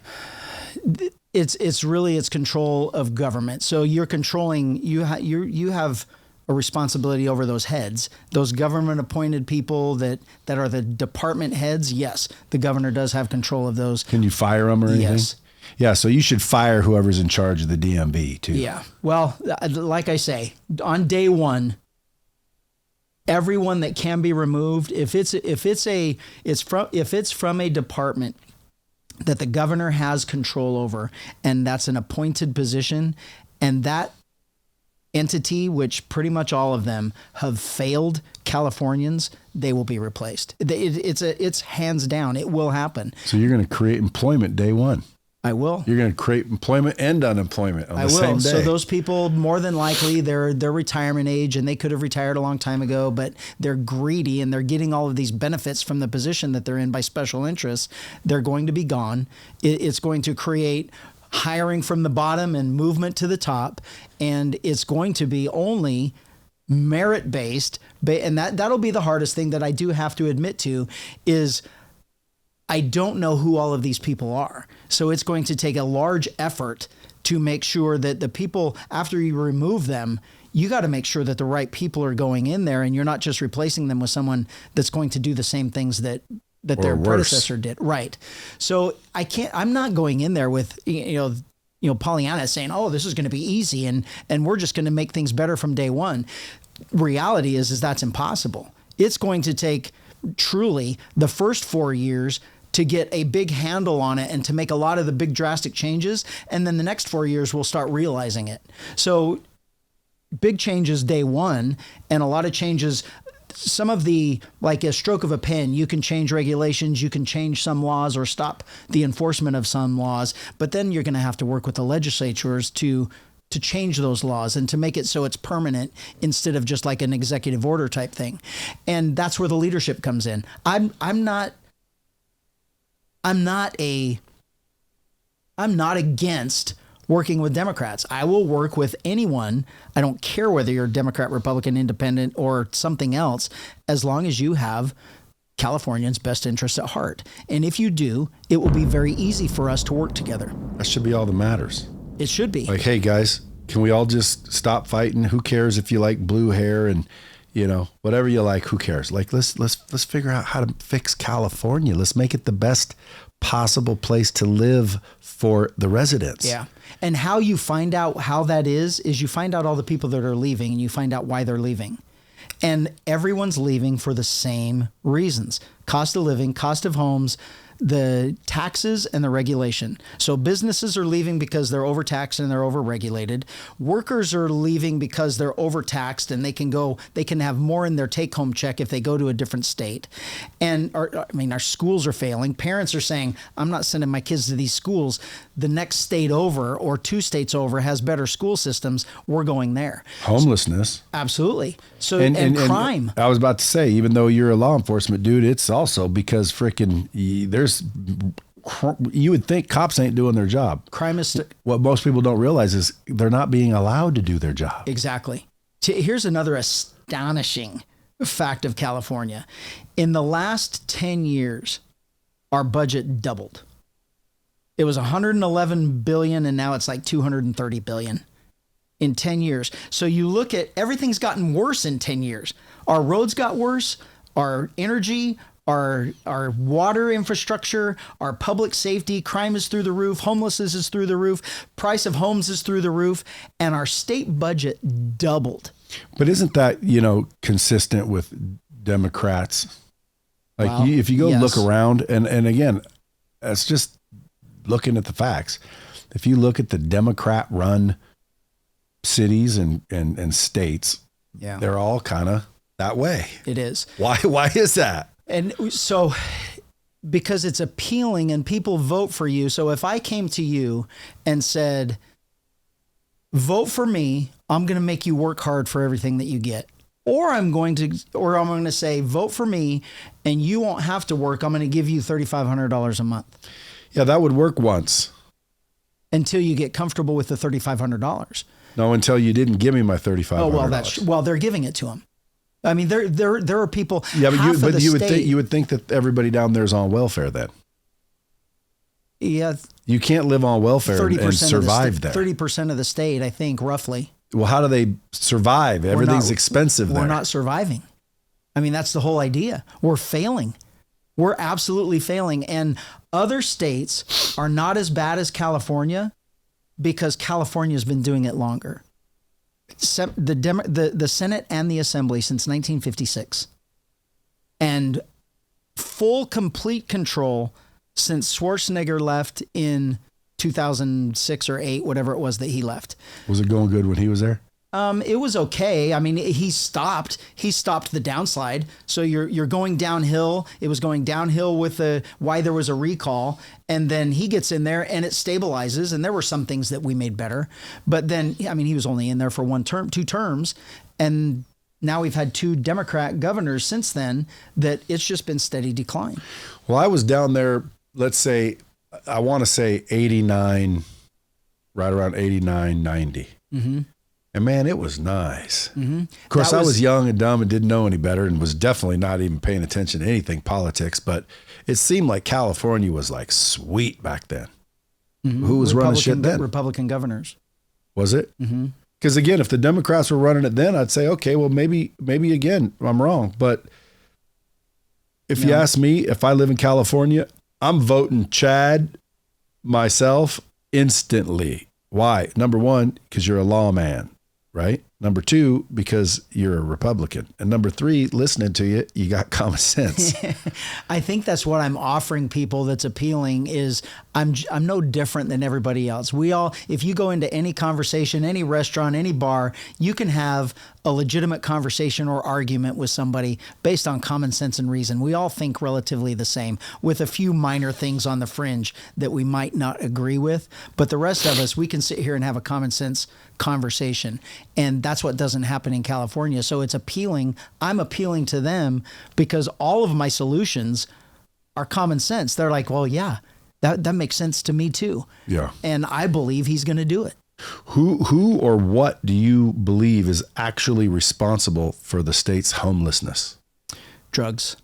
[SPEAKER 2] It's control of government. So you're controlling, you have a responsibility over those heads, those government appointed people that are the department heads. Yes, the governor does have control of those.
[SPEAKER 1] Can you fire them or anything?
[SPEAKER 2] Yes.
[SPEAKER 1] Yeah, so you should fire whoever's in charge of the DMV too.
[SPEAKER 2] Yeah. Well, like I say, on day one, everyone that can be removed, if it's from a department that the governor has control over, and that's an appointed position, and that entity, which pretty much all of them have failed Californians, they will be replaced. It's hands down. It will happen.
[SPEAKER 1] So you're going to create employment day one.
[SPEAKER 2] I will.
[SPEAKER 1] You're going to create employment and unemployment on the same day.
[SPEAKER 2] So those people, more than likely, they're retirement age, and they could have retired a long time ago, but they're greedy and they're getting all of these benefits from the position that they're in by special interests. They're going to be gone. It's going to create hiring from the bottom and movement to the top, and it's going to be only merit-based. And that'll be the hardest thing that I do have to admit to is I don't know who all of these people are. So it's going to take a large effort to make sure that the people, after you remove them, you got to make sure that the right people are going in there, and you're not just replacing them with someone that's going to do the same things that their predecessor did. Right. So I'm not going in there with, Pollyanna saying, oh, this is going to be easy and we're just going to make things better from day one. Reality is that's impossible. It's going to take truly the first 4 years to get a big handle on it and to make a lot of the big drastic changes. And then the next 4 years we'll start realizing it. So big changes day one, and a lot of changes. Some of the, like a stroke of a pen, you can change regulations, you can change some laws or stop the enforcement of some laws, but then you're going to have to work with the legislatures to change those laws and to make it so it's permanent instead of just like an executive order type thing. And that's where the leadership comes in. I'm not against working with Democrats. I will work with anyone. I don't care whether you're Democrat, Republican, Independent, or something else, as long as you have Californians' best interests at heart. And if you do, it will be very easy for us to work together.
[SPEAKER 1] That should be all that matters.
[SPEAKER 2] It should be.
[SPEAKER 1] Like, hey guys, can we all just stop fighting? Who cares if you like blue hair and, whatever you like, who cares? Like, let's figure out how to fix California. Let's make it the best possible place to live for the residents.
[SPEAKER 2] Yeah. And how you find out how that is you find out all the people that are leaving, and you find out why they're leaving. And everyone's leaving for the same reasons: cost of living, cost of homes, the taxes, and the regulation. So businesses are leaving because they're overtaxed and they're overregulated. Workers are leaving because they're overtaxed and they can have more in their take-home check if they go to a different state. And our schools are failing. Parents are saying, I'm not sending my kids to these schools. The next state over or two states over has better school systems. We're going there. Homelessness. Absolutely. So, and crime.
[SPEAKER 1] I was about to say, even though you're a law enforcement dude, it's also because you would think cops ain't doing their job.
[SPEAKER 2] Crime is
[SPEAKER 1] what most people don't realize is they're not being allowed to do their job.
[SPEAKER 2] Exactly. Here's another astonishing fact of California. In the last 10 years, our budget doubled. It was 111 billion and now it's like 230 billion in 10 years. So you look at everything's gotten worse in 10 years. Our roads got worse, our energy, our water infrastructure, our public safety, crime is through the roof, homelessness is through the roof, price of homes is through the roof, and our state budget doubled.
[SPEAKER 1] But isn't that, consistent with Democrats? Like, if you go look around, and again, that's just looking at the facts. If you look at the Democrat-run cities and states, they're all kind of that way.
[SPEAKER 2] It is.
[SPEAKER 1] Why is that?
[SPEAKER 2] And so, because it's appealing and people vote for you. So if I came to you and said, vote for me, I'm going to make you work hard for everything that you get. Or I'm going to say, vote for me and you won't have to work. I'm going to give you $3,500 a month.
[SPEAKER 1] Yeah, that would work once.
[SPEAKER 2] Until you get comfortable with the $3,500.
[SPEAKER 1] No, until you didn't give me my $3,500.
[SPEAKER 2] Oh, well, they're giving it to them. I mean, there are people.
[SPEAKER 1] Yeah, but you would think that everybody down there is on welfare then.
[SPEAKER 2] Yeah,
[SPEAKER 1] you can't live on welfare and survive there.
[SPEAKER 2] 30% of the state, I think, roughly.
[SPEAKER 1] Well, how do they survive? Everything's expensive there.
[SPEAKER 2] We're not surviving. I mean, that's the whole idea. We're failing. We're absolutely failing. And other states are not as bad as California because California has been doing it longer. The Senate and the Assembly since 1956. And full, complete control since Schwarzenegger left in 2006 or 8, whatever it was that he left.
[SPEAKER 1] Was it going good when he was there?
[SPEAKER 2] It was okay. I mean, he stopped the downslide. So you're going downhill. It was going downhill with why there was a recall. And then he gets in there and it stabilizes. And there were some things that we made better. But then, I mean, he was only in there for 2 terms. And now we've had 2 Democrat governors since then that it's just been steady decline.
[SPEAKER 1] Well, I was down there, let's say, I want to say 89, right around 89, 90. Mm-hmm. And man, it was nice. Mm-hmm. Of course, I was young and dumb and didn't know any better and was definitely not even paying attention to anything politics, but it seemed like California was like sweet back then. Mm-hmm. Who was running shit then?
[SPEAKER 2] Republican governors.
[SPEAKER 1] Was it? Mm-hmm. Because again, if the Democrats were running it then, I'd say, okay, well, maybe again, I'm wrong. But if you ask me, if I live in California, I'm voting Chad myself instantly. Why? Number 1, because you're a lawman, right? Number 2, because you're a Republican. And number 3, listening to you, you got common sense.
[SPEAKER 2] I think that's what I'm offering people that's appealing is I'm no different than everybody else. We all, if you go into any conversation, any restaurant, any bar, you can have a legitimate conversation or argument with somebody based on common sense and reason. We all think relatively the same with a few minor things on the fringe that we might not agree with. But the rest of us, we can sit here and have a common sense conversation. And that's what doesn't happen in California. So it's appealing. I'm appealing to them because all of my solutions are common sense. They're like, well, yeah, that makes sense to me too.
[SPEAKER 1] Yeah.
[SPEAKER 2] And I believe he's going to do it.
[SPEAKER 1] Who or what do you believe is actually responsible for the state's homelessness?
[SPEAKER 2] Drugs.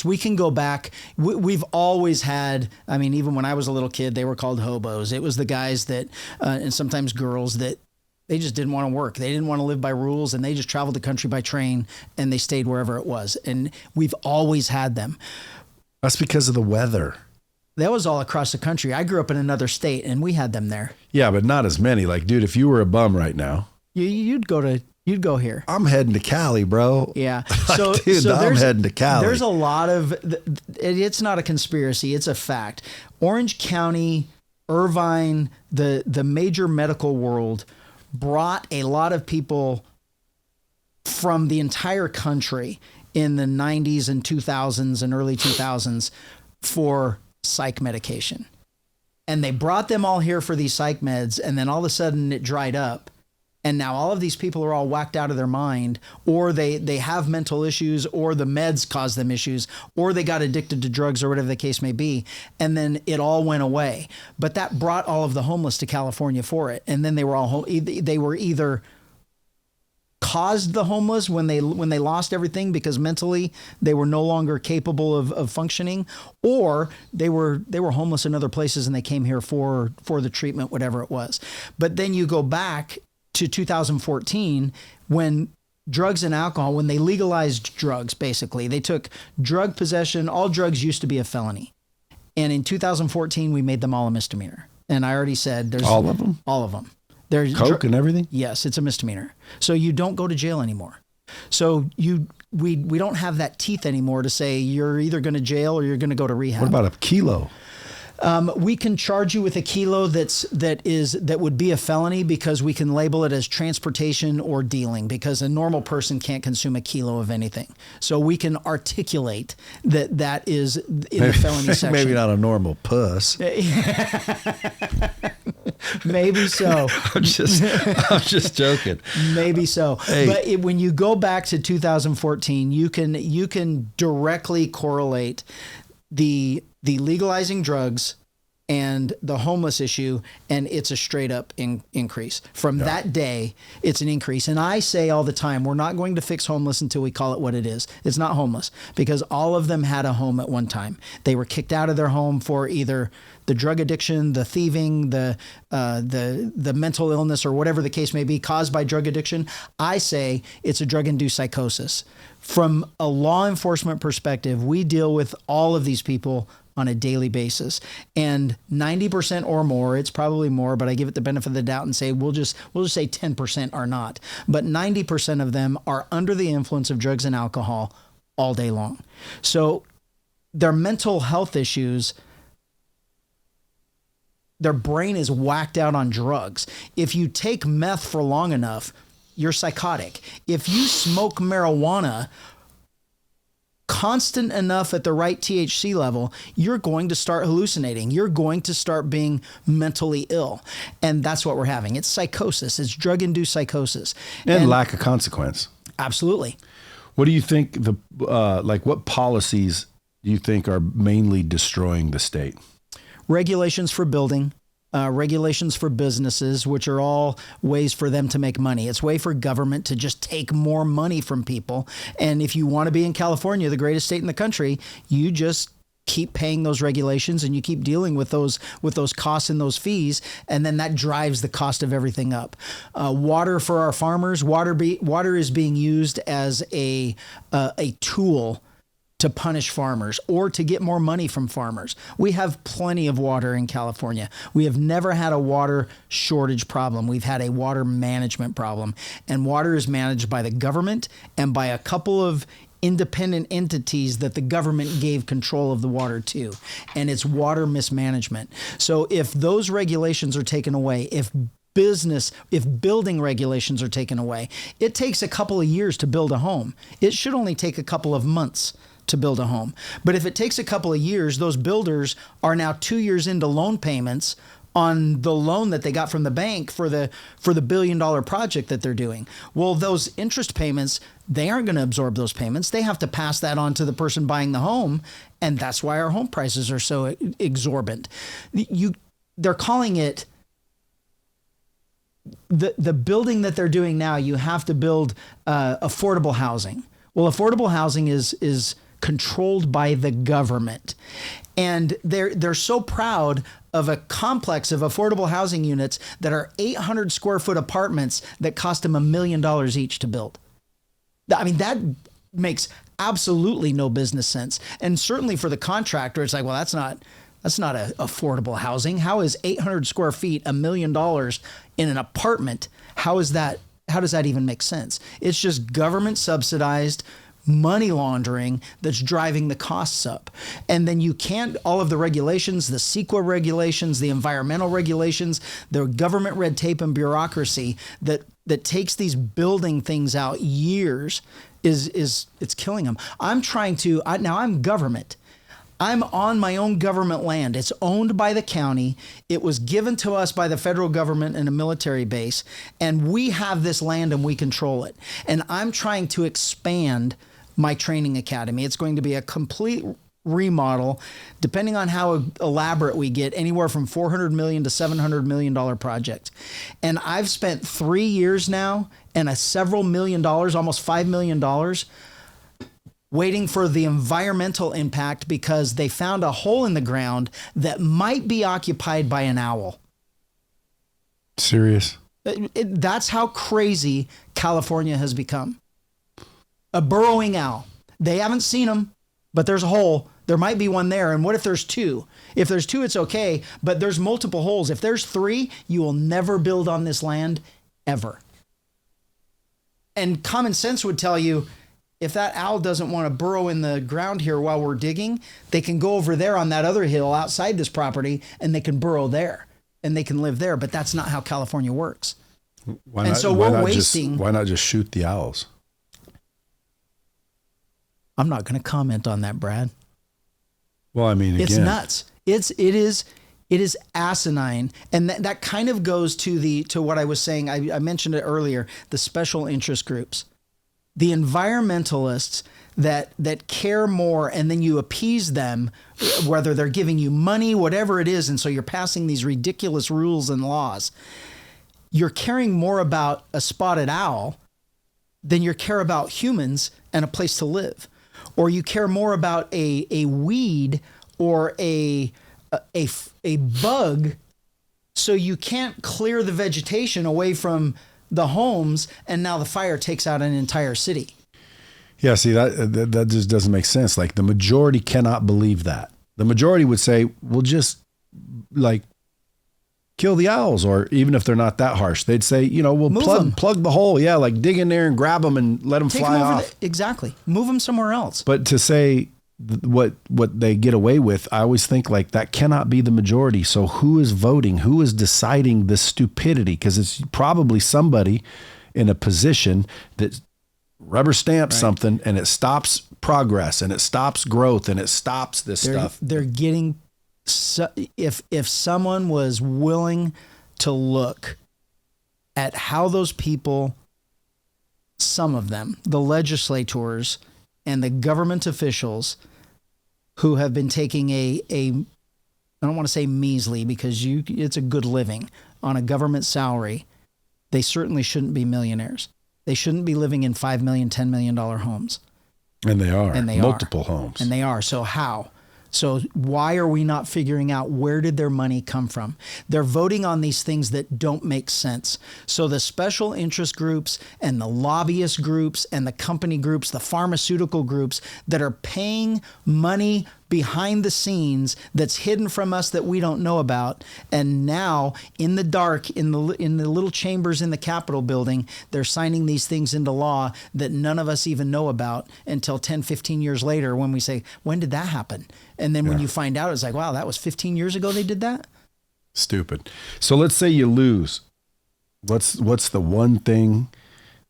[SPEAKER 2] We can go back. We've always had, I mean, even when I was a little kid, they were called hobos. It was the guys that, and sometimes girls that they just didn't want to work. They didn't want to live by rules and they just traveled the country by train and they stayed wherever it was. And we've always had them.
[SPEAKER 1] That's because of the weather.
[SPEAKER 2] That was all across the country. I grew up in another state and we had them there.
[SPEAKER 1] Yeah, but not as many. Like, dude, if you were a bum right now,
[SPEAKER 2] you'd go here.
[SPEAKER 1] I'm heading to Cali, bro.
[SPEAKER 2] Yeah.
[SPEAKER 1] Like, dude, I'm heading to Cali.
[SPEAKER 2] There's a lot of, it's not a conspiracy. It's a fact. Orange County, Irvine, the major medical world brought a lot of people from the entire country in the 90s and 2000s and early 2000s for psych medication. And they brought them all here for these psych meds. And then all of a sudden it dried up. And now all of these people are all whacked out of their mind, or they have mental issues, or the meds caused them issues, or they got addicted to drugs or whatever the case may be. And then it all went away. But that brought all of the homeless to California for it. And then they were all, they were either caused the homeless when they lost everything because mentally they were no longer capable of functioning, or they were homeless in other places and they came here for the treatment, whatever it was. But then you go back to 2014 when drugs and alcohol, when they legalized drugs, basically they took drug possession. All drugs used to be a felony. And in 2014, we made them all a misdemeanor. And I already said there's
[SPEAKER 1] all of them.
[SPEAKER 2] There's
[SPEAKER 1] Coke and everything?
[SPEAKER 2] Yes, it's a misdemeanor. So you don't go to jail anymore. So we don't have that teeth anymore to say you're either going to jail or you're going to go to rehab.
[SPEAKER 1] What about a kilo?
[SPEAKER 2] We can charge you with a kilo that would be a felony because we can label it as transportation or dealing because a normal person can't consume a kilo of anything. So we can articulate that is in the felony section.
[SPEAKER 1] Maybe not a normal puss.
[SPEAKER 2] Maybe so.
[SPEAKER 1] I'm just joking.
[SPEAKER 2] Maybe so.
[SPEAKER 1] Hey.
[SPEAKER 2] But when you go back to 2014, you can directly correlate the legalizing drugs and the homeless issue, and it's a straight up increase. From that day, it's an increase. And I say all the time, we're not going to fix homeless until we call it what it is. It's not homeless, because all of them had a home at one time. They were kicked out of their home for either the drug addiction, the thieving, the mental illness, or whatever the case may be caused by drug addiction. I say it's a drug-induced psychosis. From a law enforcement perspective, we deal with all of these people on a daily basis, and 90% or more, it's probably more, but I give it the benefit of the doubt and say we'll just say 10% are not, but 90% of them are under the influence of drugs and alcohol all day long. So their mental health issues, their brain is whacked out on drugs. If you take meth for long enough, you're psychotic. If you smoke marijuana constant enough at the right THC level, you're going to start hallucinating. You're going to start being mentally ill. And that's what we're having. It's psychosis. It's drug-induced psychosis.
[SPEAKER 1] And lack of consequence.
[SPEAKER 2] Absolutely.
[SPEAKER 1] What do you think what policies do you think are mainly destroying the state?
[SPEAKER 2] Regulations for building, regulations for businesses, which are all ways for them to make money. It's a way for government to just take more money from people. And if you want to be in California, the greatest state in the country, you just keep paying those regulations and you keep dealing with those costs and those fees, and then that drives the cost of everything up. Water for our farmers, water is being used as a tool to punish farmers or to get more money from farmers. We have plenty of water in California. We have never had a water shortage problem. We've had a water management problem, and water is managed by the government and by a couple of independent entities that the government gave control of the water to, and it's water mismanagement. So if those regulations are taken away, if building regulations are taken away, it takes a couple of years to build a home. It should only take a couple of months to build a home. But if it takes a couple of years, those builders are now 2 years into loan payments on the loan that they got from the bank for the $1 billion project that they're doing. Well, those interest payments, they aren't going to absorb those payments. They have to pass that on to the person buying the home, and that's why our home prices are so exorbitant. They're calling it the building that they're doing now. You have to build affordable housing. Well, affordable housing is controlled by the government. And they're so proud of a complex of affordable housing units that are 800 square foot apartments that cost them $1 million each to build. I mean, that makes absolutely no business sense. And certainly for the contractor, it's like, well, that's not a affordable housing. How is 800 square feet $1 million in an apartment? How does that even make sense? It's just government subsidized money laundering that's driving the costs up. And then you can't, all of the regulations, the CEQA regulations, the environmental regulations, the government red tape and bureaucracy that takes these building things out years it's killing them. I'm government. I'm on my own government land. It's owned by the county. It was given to us by the federal government in a military base, and we have this land and we control it. And I'm trying to expand my training academy. It's going to be a complete remodel, depending on how elaborate we get, anywhere from $400 million to $700 million project. And I've spent 3 years now and several million dollars, almost $5 million, waiting for the environmental impact because they found a hole in the ground that might be occupied by an owl.
[SPEAKER 1] Serious?
[SPEAKER 2] That's how crazy California has become. A burrowing owl. They haven't seen them, but there's a hole. There might be one there. And what if there's two? If there's two, it's okay, but there's multiple holes. If there's three, you will never build on this land ever. And common sense would tell you, if that owl doesn't want to burrow in the ground here while we're digging, they can go over there on that other hill outside this property and they can burrow there and they can live there. But that's not how California works. Why not
[SPEAKER 1] just shoot the owls?
[SPEAKER 2] I'm not going to comment on that, Brad.
[SPEAKER 1] Well, I mean, again,
[SPEAKER 2] it's nuts. It is asinine. And that kind of goes to what I was saying. I mentioned it earlier, the special interest groups. The environmentalists, that care more, and then you appease them, whether they're giving you money, whatever it is, and so you're passing these ridiculous rules and laws. You're caring more about a spotted owl than you care about humans and a place to live. Or you care more about a weed or a bug, so you can't clear the vegetation away from the homes, and now the fire takes out an entire city.
[SPEAKER 1] Yeah, see, that just doesn't make sense. Like, the majority cannot believe that. The majority would say, we'll just, like, kill the owls, or even if they're not that harsh, they'd say, we'll plug the hole. Yeah, like dig in there and grab them and let them fly off.
[SPEAKER 2] Exactly. Move them somewhere else.
[SPEAKER 1] But to say what they get away with, I always think like that cannot be the majority. So who is voting? Who is deciding this stupidity? Because it's probably somebody in a position that rubber stamps something, and it stops progress, and it stops growth, and it stops this stuff.
[SPEAKER 2] They're getting... So if someone was willing to look at how those people, some of them, the legislators and the government officials who have been taking I don't want to say measly, because it's a good living on a government salary, they certainly shouldn't be millionaires. They shouldn't be living in $5 million, $10 million homes.
[SPEAKER 1] And they are. Multiple homes.
[SPEAKER 2] And they are. So how? So why are we not figuring out where did their money come from? They're voting on these things that don't make sense. So the special interest groups and the lobbyist groups and the company groups, the pharmaceutical groups that are paying money behind the scenes that's hidden from us that we don't know about, and now in the dark, in the little chambers in the Capitol building, they're signing these things into law that none of us even know about until 10, 15 years later, when we say, when did that happen? And then when you find out, it's like, wow, that was 15 years ago they did that?
[SPEAKER 1] Stupid. So let's say you lose. What's the one thing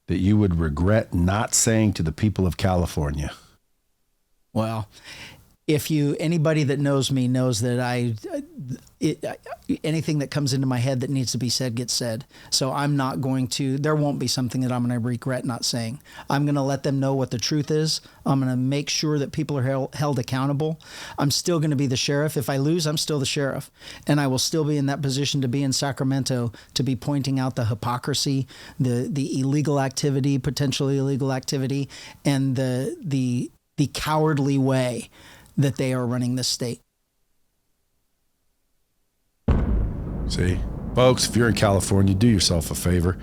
[SPEAKER 1] that you would regret not saying to the people of California?
[SPEAKER 2] Well, anybody that knows me knows that anything that comes into my head that needs to be said gets said. So I'm not going to, there won't be something that I'm going to regret not saying. I'm going to let them know what the truth is. I'm going to make sure that people are held accountable. I'm still going to be the sheriff. If I lose, I'm still the sheriff. And I will still be in that position to be in Sacramento, to be pointing out the hypocrisy, the illegal activity, potentially illegal activity, and the cowardly way that they are running this state.
[SPEAKER 1] See, folks, if you're in California, do yourself a favor.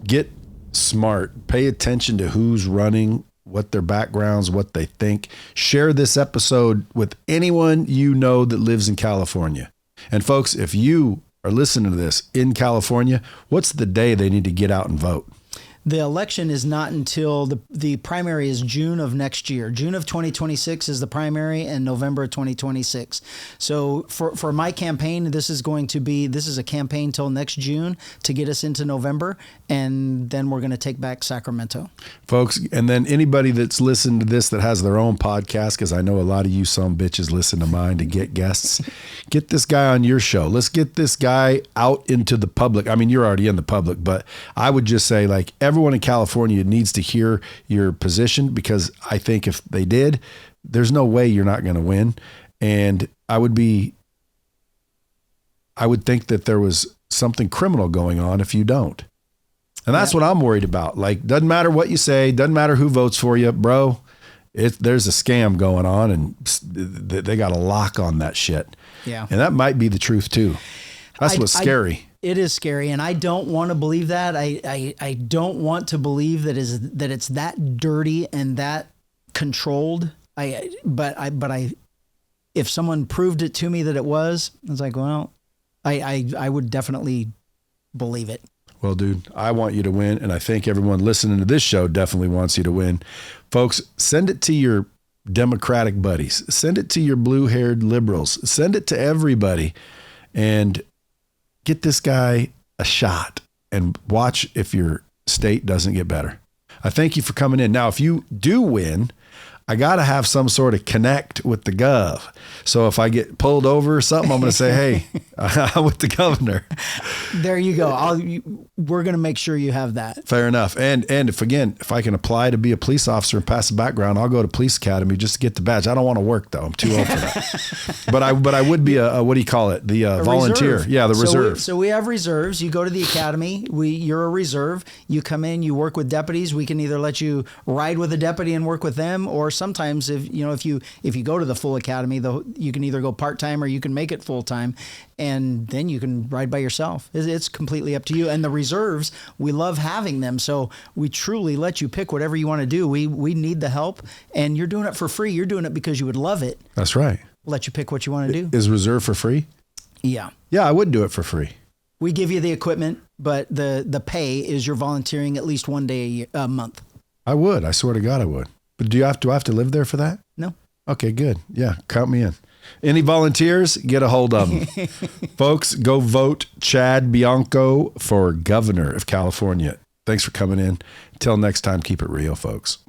[SPEAKER 1] Get smart. Pay attention to who's running, what their backgrounds, what they think. Share this episode with anyone you know that lives in California. And folks, if you are listening to this in California, what's the day they need to get out and vote?
[SPEAKER 2] The election is not until the primary is June of next year. June of 2026 is the primary, and November of 2026. So for my campaign, this is a campaign till next June to get us into November, and then we're going to take back Sacramento.
[SPEAKER 1] Folks, and then anybody that's listened to this that has their own podcast, because I know a lot of you some bitches listen to mine to get guests, get this guy on your show. Let's get this guy out into the public. I mean, you're already in the public, but I would just say, like, everyone in California needs to hear your position, because I think if they did, there's no way you're not going to win. And I would think that there was something criminal going on if you don't. And that's what I'm worried about. Like, doesn't matter what you say, doesn't matter who votes for you, bro. There's a scam going on, and they got a lock on that shit.
[SPEAKER 2] Yeah.
[SPEAKER 1] And that might be the truth too. That's what's scary.
[SPEAKER 2] It is scary, and I don't want to believe that. I don't want to believe that it's that dirty and that controlled. But if someone proved it to me that it was, I was like, well, I would definitely believe it.
[SPEAKER 1] Well, dude, I want you to win, and I think everyone listening to this show definitely wants you to win. Folks, send it to your Democratic buddies. Send it to your blue-haired liberals. Send it to everybody, and get this guy a shot, and watch if your state doesn't get better. I thank you for coming in. Now, if you do win, I got to have some sort of connect with the gov. So if I get pulled over or something, I'm going to say, hey, I'm with the governor.
[SPEAKER 2] There you go. We're going to make sure you have that.
[SPEAKER 1] Fair enough. And if I can apply to be a police officer and pass the background, I'll go to police academy just to get the badge. I don't want to work though. I'm too old for that. But I would be a what do you call it? The volunteer.
[SPEAKER 2] Reserve.
[SPEAKER 1] Yeah, the reserve.
[SPEAKER 2] So we have reserves. You go to the academy. You're a reserve. You come in. You work with deputies. We can either let you ride with a deputy and work with them, or sometimes if you go to the full academy, you can either go part-time or you can make it full-time, and then you can ride by yourself. It's completely up to you. And the reserves, we love having them, so we truly let you pick whatever you want to do. We need the help, and you're doing it for free. You're doing it because you would love it.
[SPEAKER 1] That's right.
[SPEAKER 2] Let you pick what you want to do.
[SPEAKER 1] Is reserve for free?
[SPEAKER 2] Yeah.
[SPEAKER 1] Yeah, I would do it for free.
[SPEAKER 2] We give you the equipment, but the pay is you're volunteering at least one day a month.
[SPEAKER 1] I would. I swear to God I would. But do I have to live there for that?
[SPEAKER 2] No.
[SPEAKER 1] Okay, good. Yeah, count me in. Any volunteers, get a hold of them. Folks, go vote Chad Bianco for governor of California. Thanks for coming in. Until next time, keep it real, folks.